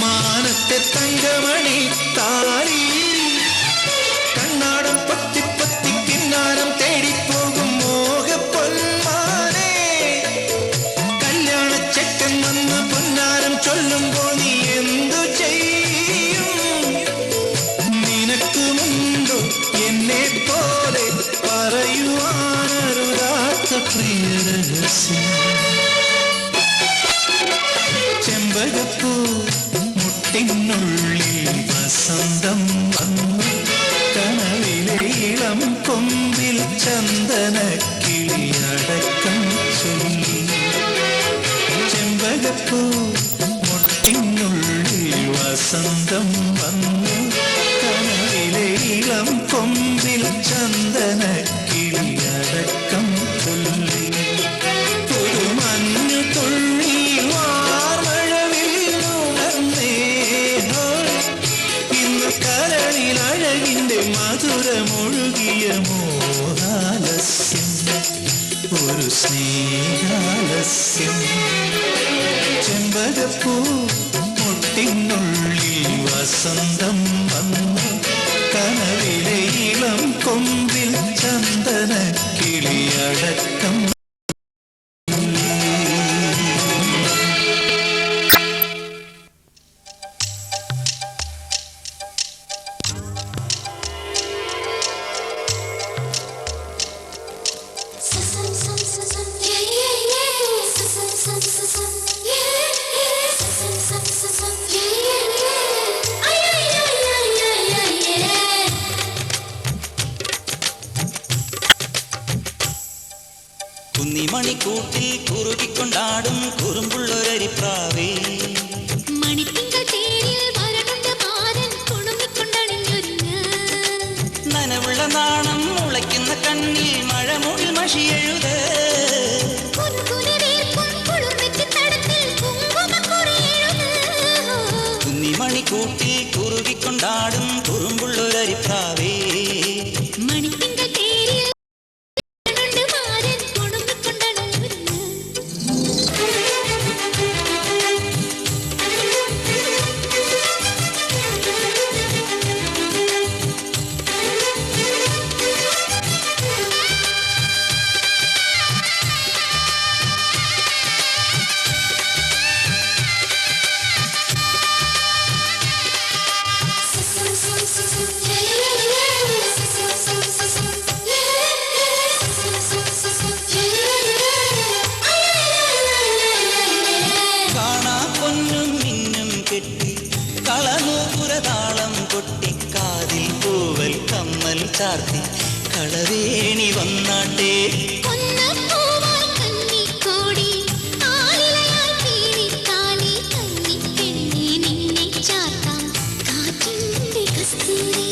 S2: മാനത്തെ തങ്കമണി താലി കണ്ണാടം പത്തി പത്തി കിന്നാരം തേടിപ്പോകും മോഹപ്പൊന്മാനെ കല്യാണച്ചക്കൻ വന്ന് പൊന്നാരം ചൊല്ലുമ്പോൾ നീ എന്തു ചെയ്യും നിനക്കുമുണ്ടോ എന്നെ പോലെ പറയുവാനൊരാത്ത പ്രിയ രഹസ്യം ചെമ്പകപ്പൂ മുട്ടിനുള്ളിൽ വസന്തം വന്നു കനവിലെ ഇളം കൊമ്പിൽ ചന്ദന കിളിയടക്കം ചൊല്ലി ചെമ്പകപ്പൂ മുട്ടിനുള്ളിൽ വസന്തം വന്നു കനവിലെ ഇളം കൊമ്പിൽ ചന്ദന കിളിയടക്കം ചൊല്ലി പുതുമഞ്ഞു തുള്ളി വാർമഴവിൽ ഉണർന്നേ ഇന്ന് കരളിലഴകിന്റെ മധുരമൊഴുകിയ മോഹാലസ്യം ഒരു സ്നേഹാലസ്യം ചെമ്പകപ്പൂ മുട്ടിനുള്ളിൽ വസന്തം വന്നു കനവിലെ ഇളം കൊമ്പിൽ ചന്ദന കിളിയടക്കം
S1: കുന്നിമണിക്കൂട്ടിൽ കുറുകിക്കൊണ്ടാടും കുറുമ്പുള്ളൊരരിപ്രാവേ
S4: മണിത്തിങ്കൾ തേരിൽ വരണുണ്ട് മാരൻ കുണുങ്ങിക്കൊണ്ടണിഞ്ഞൊരുങ്ങ്
S1: നനവുള്ള നാണം മുളയ്ക്കുന്ന കണ്ണിൽ മഴമൂടിൽ മഷിയെഴുത് കുന്നിമണിക്കൂട്ടിൽ കുറുകിക്കൊണ്ടാടും കുറുമ്പുള്ളൊരരിപ്രാവേ
S4: മണിത്തിങ്കൾ തേരിൽ വരണുണ്ട് മാരൻ കുണുങ്ങിക്കൊണ്ടണിഞ്ഞൊരുങ്ങ്
S1: കാണാ പൊന്നും മിന്നും കെട്ടി കളനൂപുരതാളം കൊട്ടി കാതിൽ പൂവൽ കമ്മൽ ചാർത്തി കളവേണി വന്നാട്ടെ
S4: പൊന്നപ്പൂവാൽ കന്നിക്കോടി ആലിലയാൽ പീലിത്താലി കന്നിപ്പെണ്ണേ നിന്നെ ചാർത്താം കാറ്റിന്റെ കസ്തൂരി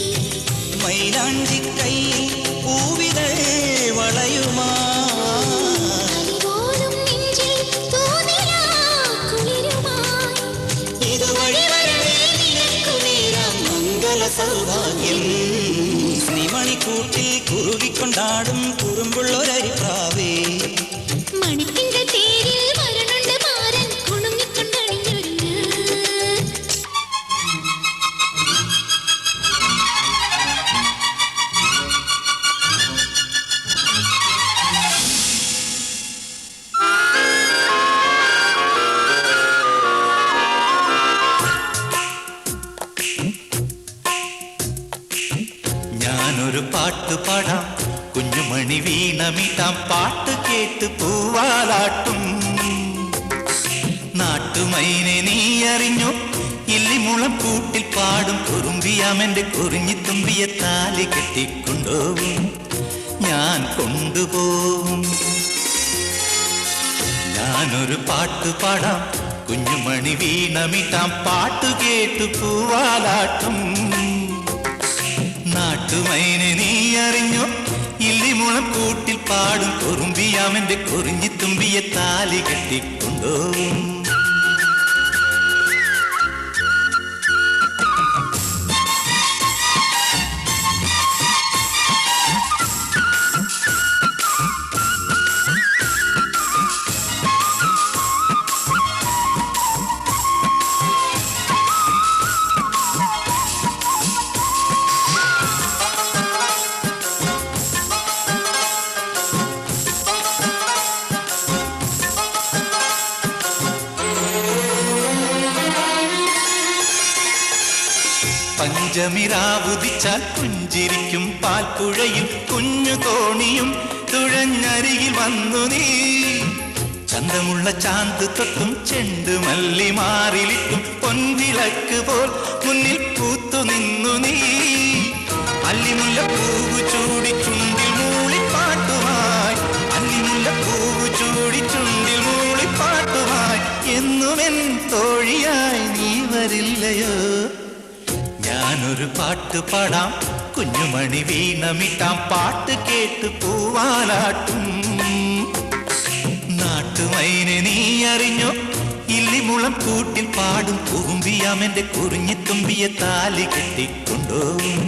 S1: മൈലാഞ്ചി കൈ പൂവിതൾ വളയുമാ
S4: അലിപോലും നെഞ്ചിൽ തോന്നിയാ കുളിരുമായി
S1: ഇതുവഴി വരവേ നിനക്കു നേരാം മംഗള സൗഭാഗ്യം മണിക്കൂട്ടിൽ കുറുകിക്കൊണ്ടാടും കുറുമ്പുള്ളൊരരിപ്രാവേ
S4: മണിത്തിങ്കൾ തേരിൽ വരണുണ്ട് മാരൻ കുണുങ്ങിക്കൊണ്ടണിഞ്ഞൊരുങ്ങ്
S3: ഞാനൊരു പാട്ട് പാടാം കുഞ്ഞുമണി വീണമിട്ടാം പാട്ട് കേട്ട് പൂവാലാട്ടും നാട്ടുമൈനെ നീ അറിഞ്ഞു ഇല്ലിമുളം കൂട്ടിൽ പാടും കുറുമ്പിയാമെന്റെ കുറിഞ്ഞിത്തുമ്പിയെ താലി കെട്ടിക്കൊണ്ടുപോകും ഞാൻ കൊണ്ടുപോകും ഞാനൊരു പാട്ട് പാടാം കുഞ്ഞുമണി വീണമിട്ടാം പാട്ട് കേട്ട് പൂവാലാട്ടും നാട്ടുമൈനെ നീ അറിഞ്ഞു ഇല്ലിമുളം കൂട്ടിൽ പാടും കുറുമ്പിയാമെന്റെ കുറിഞ്ഞിത്തുമ്പിയെ താലി കെട്ടിക്കൊണ്ടുപോകും പഞ്ചമിരാവുദിച്ചാൽ പുഞ്ചിരിക്കും പാൽപ്പുഴയും കുഞ്ഞു തോണിയും തുഴഞ്ഞരികിൽ വന്നു നീ ചന്തമുള്ള ചാന്ത് തൊട്ടും ചെണ്ടുമല്ലി മാറിലിട്ടും പൊൻവിളക്ക് പോൽ മുന്നിൽ പൂത്തു നിന്നു നീ അല്ലിമുല്ല പൂവ് ചൂടി ചുണ്ടിൽ മൂളിപ്പാട്ടുമായി അല്ലിമുല്ല പൂവ് ചൂടി ചുണ്ടിൽ മൂളിപ്പാട്ടുമായി എന്നുമെൻ തോഴിയായി നീ വരില്ലയോ ഞാനൊരു പാട്ട് പാടാം കുഞ്ഞുമണി വീണമിട്ടാം പാട്ട് കേട്ട് പൂവാലാട്ടും നാട്ടുമൈനെ നീ അറിഞ്ഞോ ഇല്ലിമുളം കൂട്ടിൽ പാടും കുറുമ്പിയാമെന്റെ കുറിഞ്ഞിത്തുമ്പിയെ താലി കെട്ടിക്കൊണ്ടുപോകും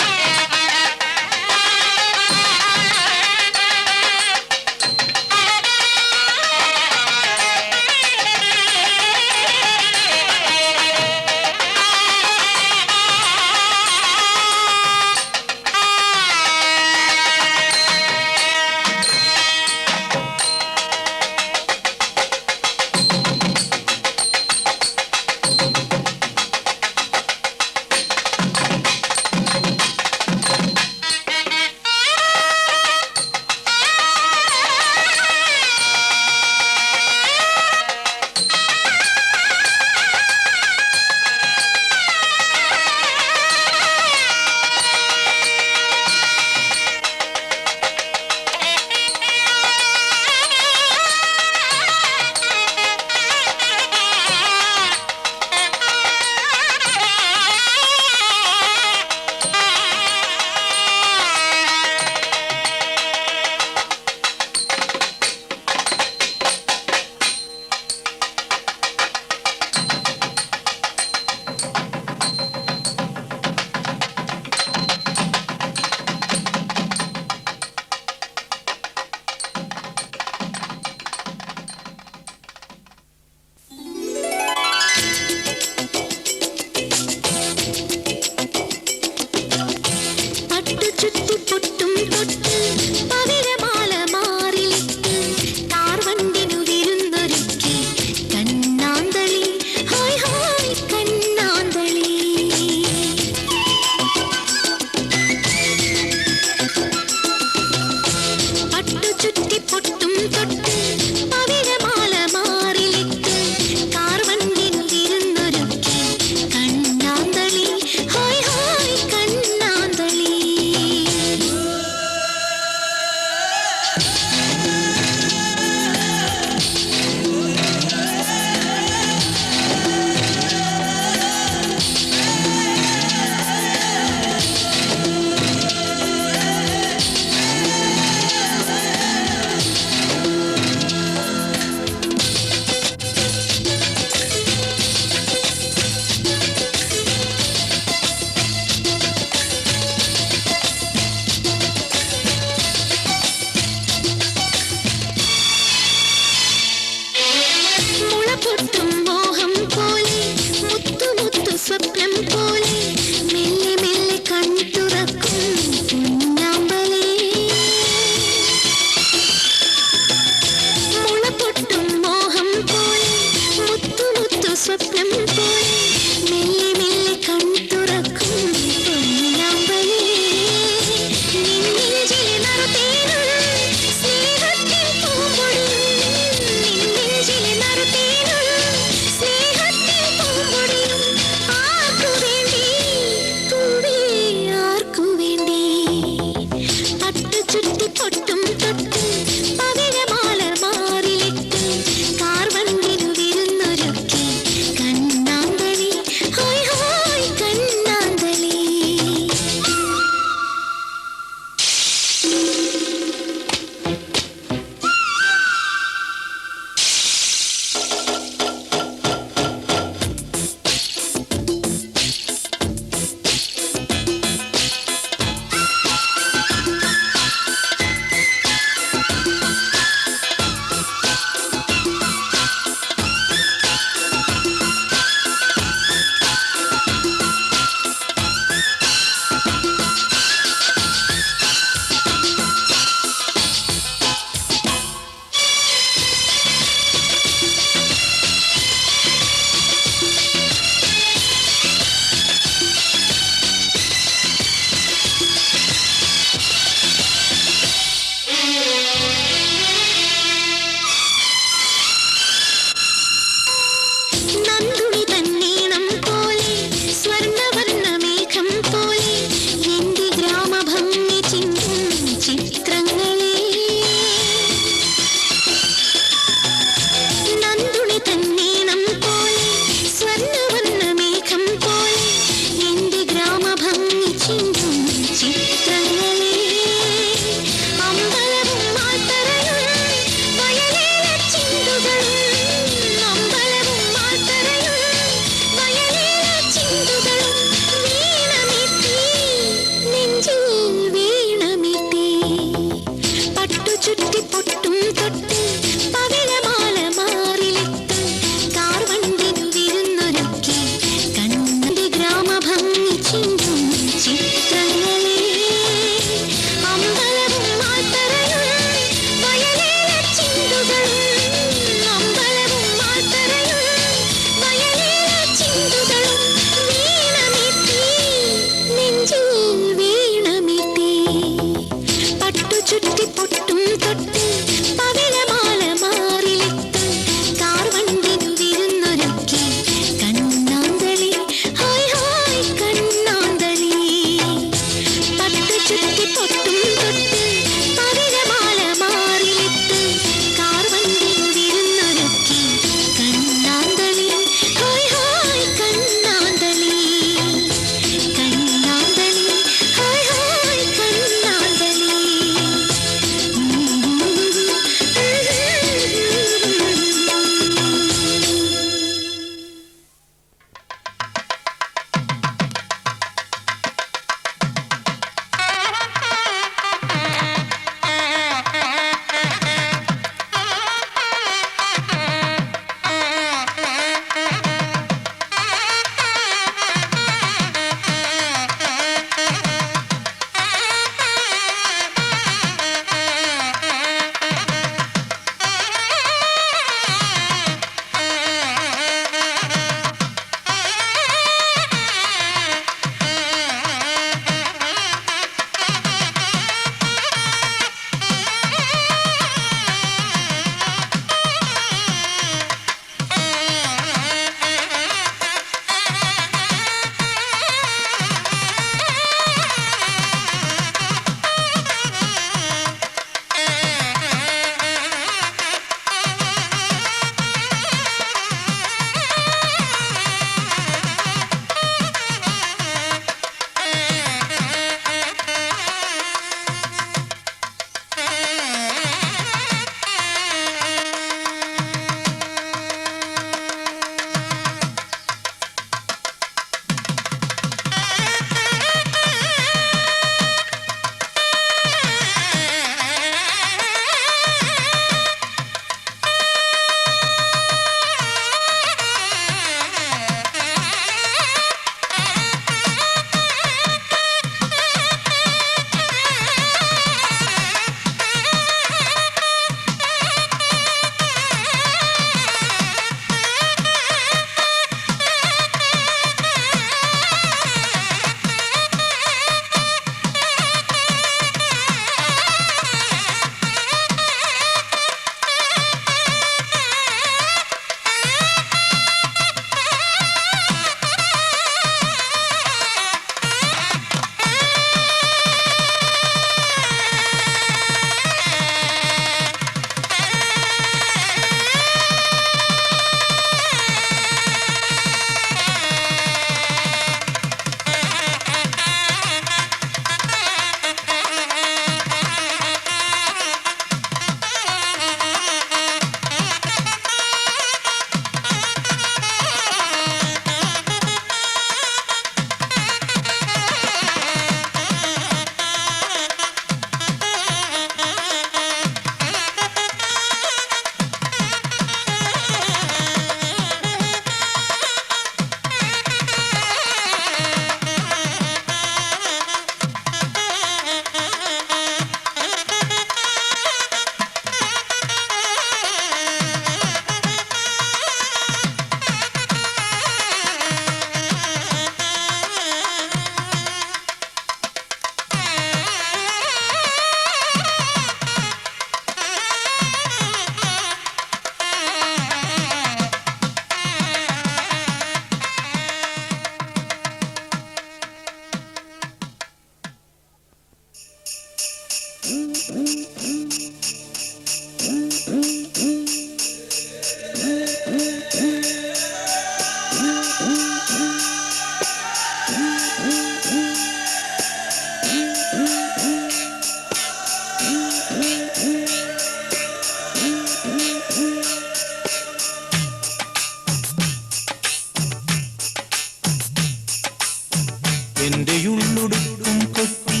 S3: എന്റെ ഉള്ളുടുക്കും കൊട്ടി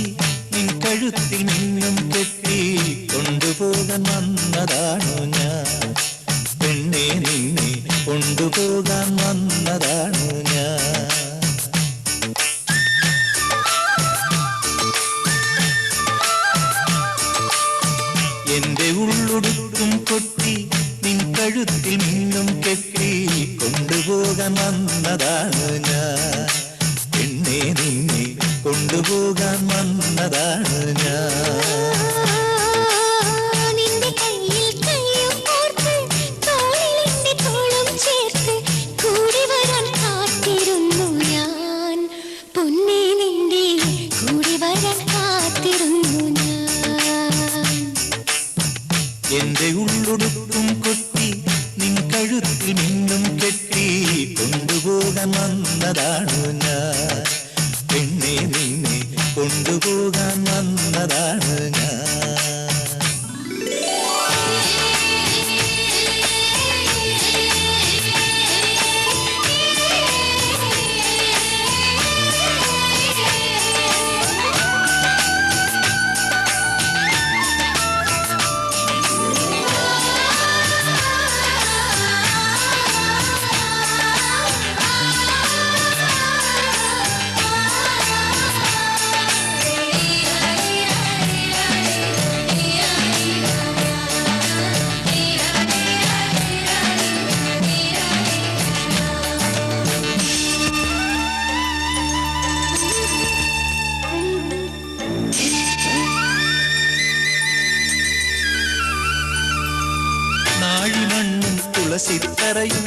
S3: നിൻ കഴുത്തിൽ നിന്നും കെട്ടി കൊണ്ടുപോകാൻ വന്നതാണോ ഞാൻ പെണ്ണെ നിന്നെ കൊണ്ടുപോകാൻ വന്നതാണോ ഞാൻ എന്റെ ഉള്ളുടുക്കും കൊട്ടി നിൻ കഴുത്തിൽ നിന്നും കെട്ടി കൊണ്ടുപോകാൻ വന്നതാണോ ഞാൻ പെണ്ണെ നിന്നെ കൊണ്ടുപോകാൻ വന്നതാണ് ഞാൻ
S4: നിന്റെ കയ്യിൽ കയ്യും കോർത്ത് തോളിലെന്റെ തോളും ചേർത്ത് കൂടി വരാൻ കാത്തിരുന്നു ഞാൻ പൊന്നേ നിന്റെ കൂടി വരാൻ കാത്തിരുന്നു ഞാൻ
S3: എന്റെ ഉള്ളുടുക്കും കൊട്ടി നിൻ കഴുത്തിൽ നിന്നും കെട്ടി കൊണ്ടുപോകാൻ വന്നതാണ് ഞാൻ പെണ്ണെ നിന്നെ കൊണ്ടുപോകാൻ വന്നതാണ് ഞാൻ നാഴിമണ്ണും തുളസിത്തറയും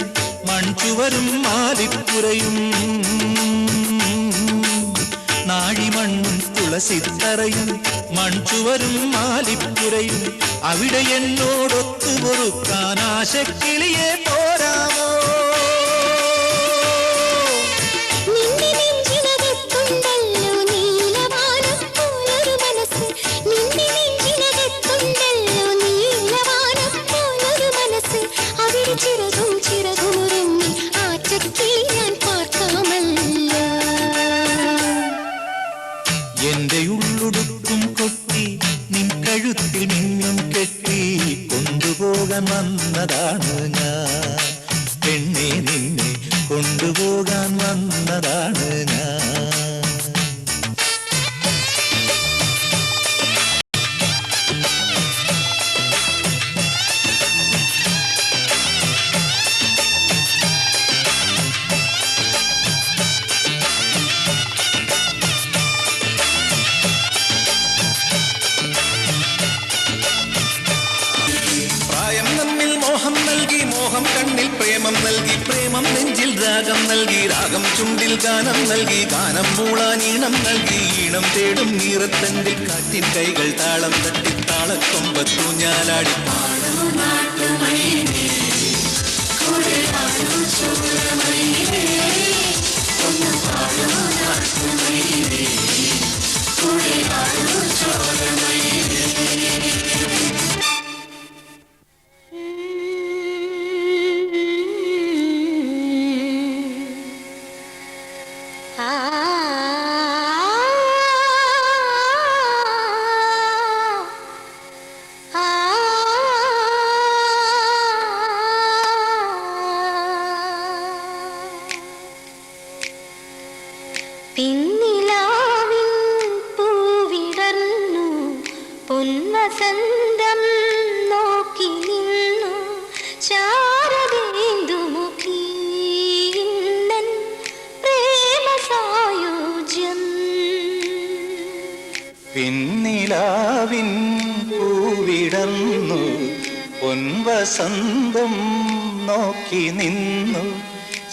S3: മൺചുവരും മാലിപ്പുരയും നാഴിമണ്ണും തുളസിത്തറയും മൺചുവരും മാലിപ്പുരയും അവിടെ എന്നോടൊത്തു പൊറുക്കാൻ ആശക്കിളിയെ പോരാമോ
S4: നിന്റെ നെഞ്ചിനകത്തുണ്ടല്ലോ നീലവാനം പോലൊരു മനസ്സ് നിന്റെ നെഞ്ചിനകത്തുണ്ടല്ലോ നീലവാനം പോലൊരു മനസ്സ് അവിടെ ചിറകും ചിറകുമുറങ്ങി ആറ്റക്കിൽ ഞാൻ പാർക്കാമല്ലോ
S3: എന്റെ ഉള്ളുടുക്കും കൊട്ടി നിൻ കഴുത്തിൽ നിന്നും കെട്ടി കൊണ്ടുപോകാൻ വന്നതാണ് ഞാൻ പെണ്ണെ നിന്നെ കൊണ്ടുപോകാൻ വന്നതാണ് ഞാൻ
S2: പ്രായം നമ്മിൽ മോഹം നൽകി മോഹം കണ്ണിൽ പ്രേമം നൽകി പ്രേമം നെഞ്ചിൽ രാഗം നൽകി രാഗം ചുണ്ടിൽ ഗാനം നൽകി ഗാനം മൂളാൻ ഈണം നൽകി ഈണം തേടും നീറത്തണ്ടിൽ കാറ്റിൻ കൈകൾ താളം തട്ടി താളക്കൊമ്പത്തു ഞാലാടി
S4: പിന്നിലാവിൻ പൂവിടർന്നു പൊൻവസന്തം നോക്കി നിന്നു ശാരദേന്ദുമുഖി ഇന്നൻ പ്രേമസായുജ്യം
S3: പിന്നിലാവിൻ പൂവിടർന്നു പൊൻവസന്തം നോക്കി നിന്നു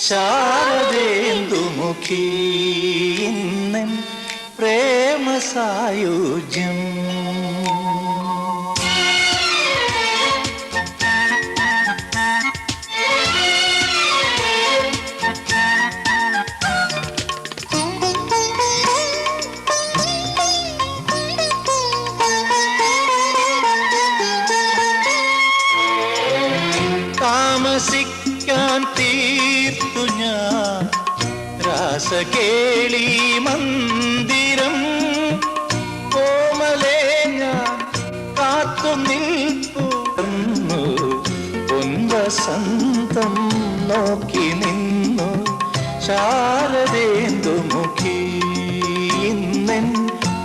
S3: ശാരദേന്ദുമുഖി ഇന്നൻ പ്രേമസായുജ്യം വെള്ളി മന്ദിരം കോമലേ ഞാൻ കാത്തു നിൽപ്പു പൊൻവസന്തം നോക്കി നിന്നു ശാരദേന്ദുമുഖി ഇന്നൻ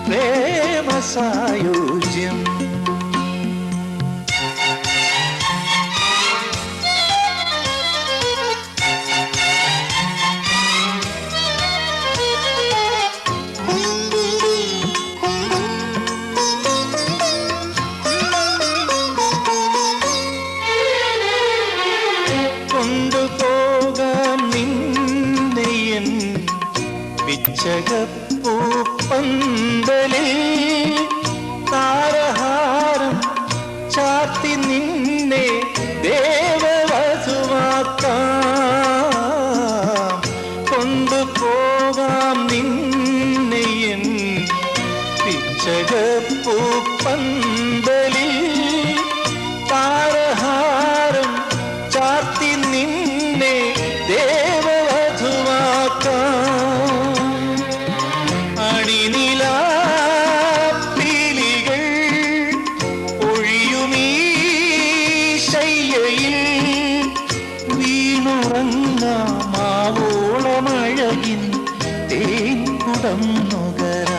S3: പ്രേമസായുജ്യം കൊണ്ടുപോകാം നിന്നെയൻ പിച്ചകപ്പൂപ്പന്തലിൽ താരഹാരം ചാത്തി നിന്നെ ദേവവധുവാക്കാം കൊണ്ടുപോകാം നിന്നെയൻ പിച്ചകപ്പൂപ്പന്തലിൽ താരഹാരം ചാത്തി നിന്നെ ദേവവധുവാക്കാം അണിനിലാപ്പീലികൾ ഒഴിയുമീ ശയ്യയിൽ വീണുറങ്ങാമാവോളമഴകിൻ തേൻകുടം നുകരാം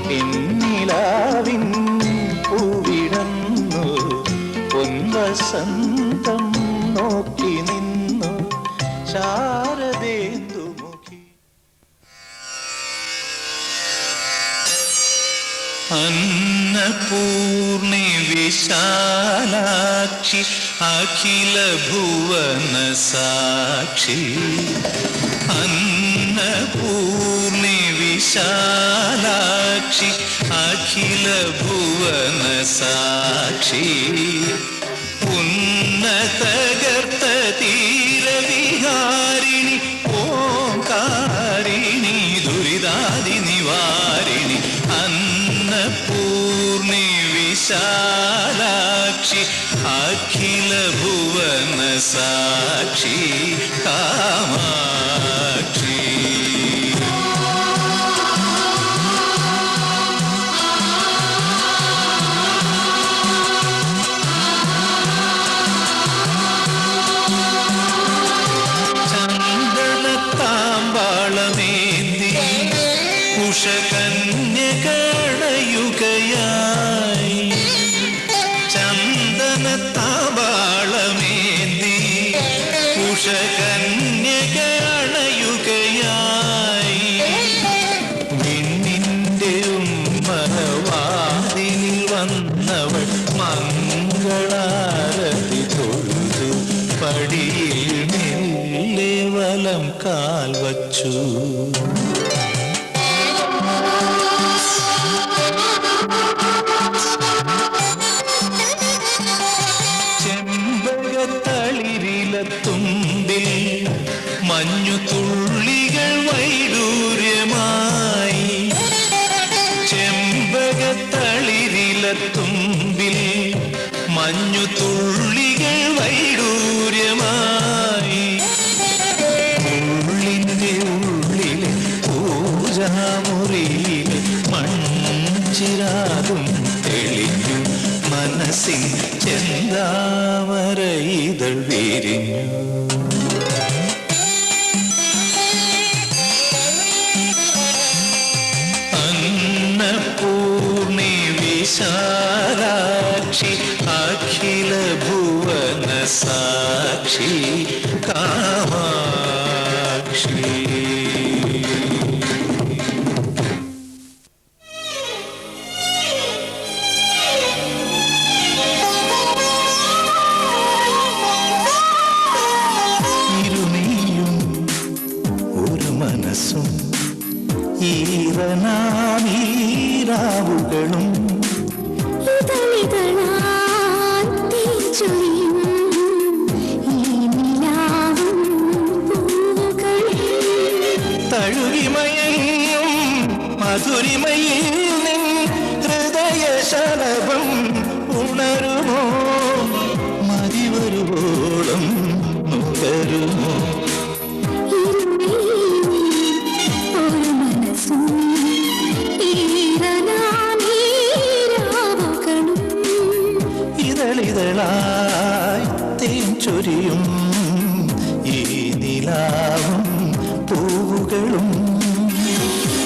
S3: പിന്നിലാവിൻ പൂവിടന്നു പൊൻവസന്തം നോക്കി നിന്നു ശാരദേന്ദുമുഖി അന്നപൂർണി വിശാലാക്ഷി അഖില ഭുവന സാക്ഷി അന്നപൂർണി വിശാലാക്ഷി അഖില ഭുവന സാക്ഷി ഉന്നതഗർത്ത തീരവിഹാരിണി ഓംകാരിണി ദുരിതാദി നിവാരിണി അന്നപൂർണി വിശാലാക്ഷി അഖില ഭുവന സാക്ഷി കാമാക്ഷി ചന്ദനത്താമ്പാളമേന്തി ഉഷകന്യകണയുകയായി ചന്ദനത്താമ്പാളമേന്തി ഉഷകന്യകണയുകയായി വിണ്ണിന്റെ ഉമ്മറവാതിലിൽ വന്നവൾ മംഗളാരതി തൊഴുതു പടിയിൽ മെല്ലെ വലം കാൽ വച്ചു ചെമ്പകത്തളിരിലത്തുമ്പിൽ മഞ്ഞു തുള്ളികൾ വൈഡൂര്യമായി ചെമ്പകത്തളിരിലത്തുമ്പിൽ മഞ്ഞു തുള്ളികൾ വൈഡൂര്യമായി ഉള്ളിൻ്റെ ഉള്ളിലെ പൂജാമുറിയിലെ മൺചിരാതും തെളിഞ്ഞു മനസ്സിൻ ചെന്താമര ഇതൾ വിരിഞ്ഞു അന്നപൂർണി വിശാലാക്ഷി അഖില ഭുവന സാക്ഷി കാമാക്ഷി ഇരുനിയും ഒരു മനസ്സും ഈറനാമീരാവുകളും
S4: ഇതളിതളാൽ തേച്ചൊരിയും ഈ നിലാവും പൂവുകളിൽ
S3: തഴുകിമയും മധുരിമയിൽ നിൻ ഹൃദയശലഭം ഉണരുമോ മതിവരുവോളം നുകരുമോ
S4: ഇരുമേയും
S3: നൽകും.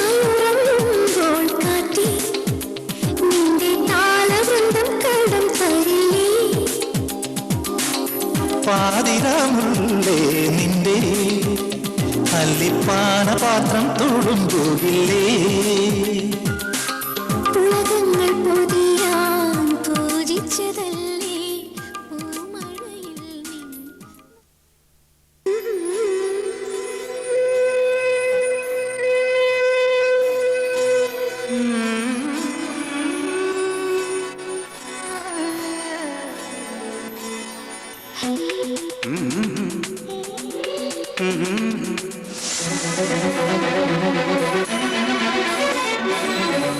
S4: ചായുറങ്ങുമ്പോൾ കാറ്റിൽ നിന്റെ താളവൃന്ദം കടം തരില്ലേ?
S3: പാതിരാമുള്ളേ നിന്റെ അല്ലിപ്പാന പാത്രം തുളുമ്പുകില്ലേ?
S4: പുളകങ്ങൾ പൊതിയാൻ പൂജിച്ചതല്ലേ പൂമഴയിൽ നിൻ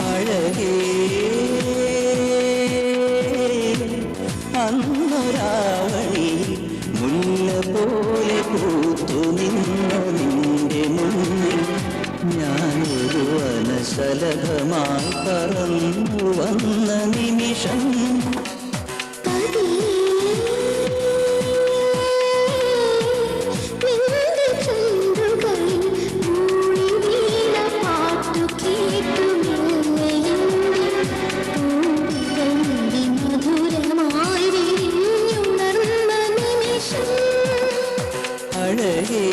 S3: അഴകേ അന്നൊരാവണി മുല്ല പോലെ പൂത്തു നിന്ന നിന്റെ മുന്നിൽ ഞാനൊരു വനശലഭമായി പറന്നു വന്ന നിമിഷം അഴകേ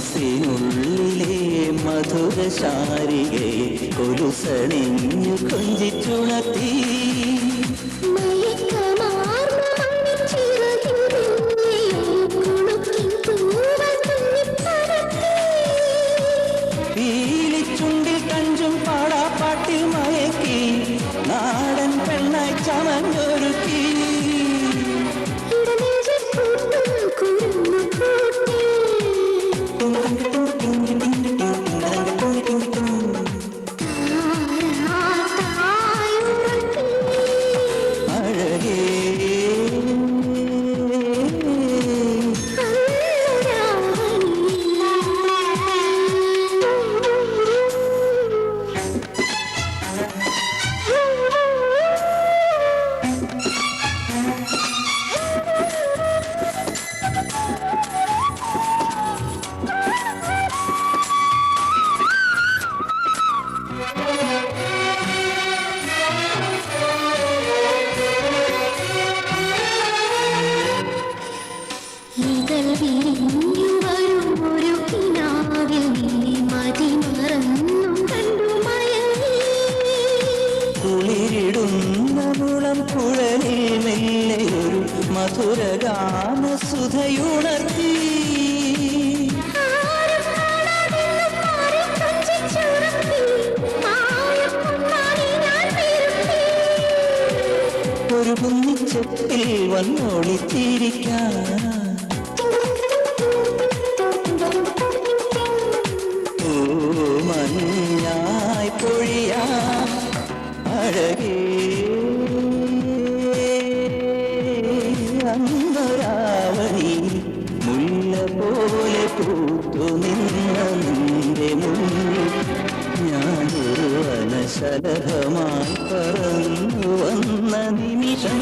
S3: മനസ്സിനുള്ളിലെ മധുരശാരികെ കൊലുസണിഞ്ഞു കൊഞ്ചിച്ചുണർത്തി പീലിച്ചുണ്ടിൽ കഞ്ചും പാടാപ്പാട്ടിൽ മയക്കി നാടൻ പെണ്ണായി ചമഞ്ഞൊരുക്കി കുളിരിടുന്ന മുളം കുഴലിൽ മെല്ലെ ഒരു മധുരഗാന സുധയുണർത്തി ഒരു കുന്നിച്ചെപ്പിൽ വന്നോളിച്ചിരിക്കാൻ മഞ്ഞായി പൊഴിയാ അഴകേ അന്നൊരാവണി മുല്ല പോലെ പൂത്തു നിന്ന നിന്റെ മുന്നിൽ ഞാനൊരു വനശലഭമായി പറന്നു വന്ന നിമിഷം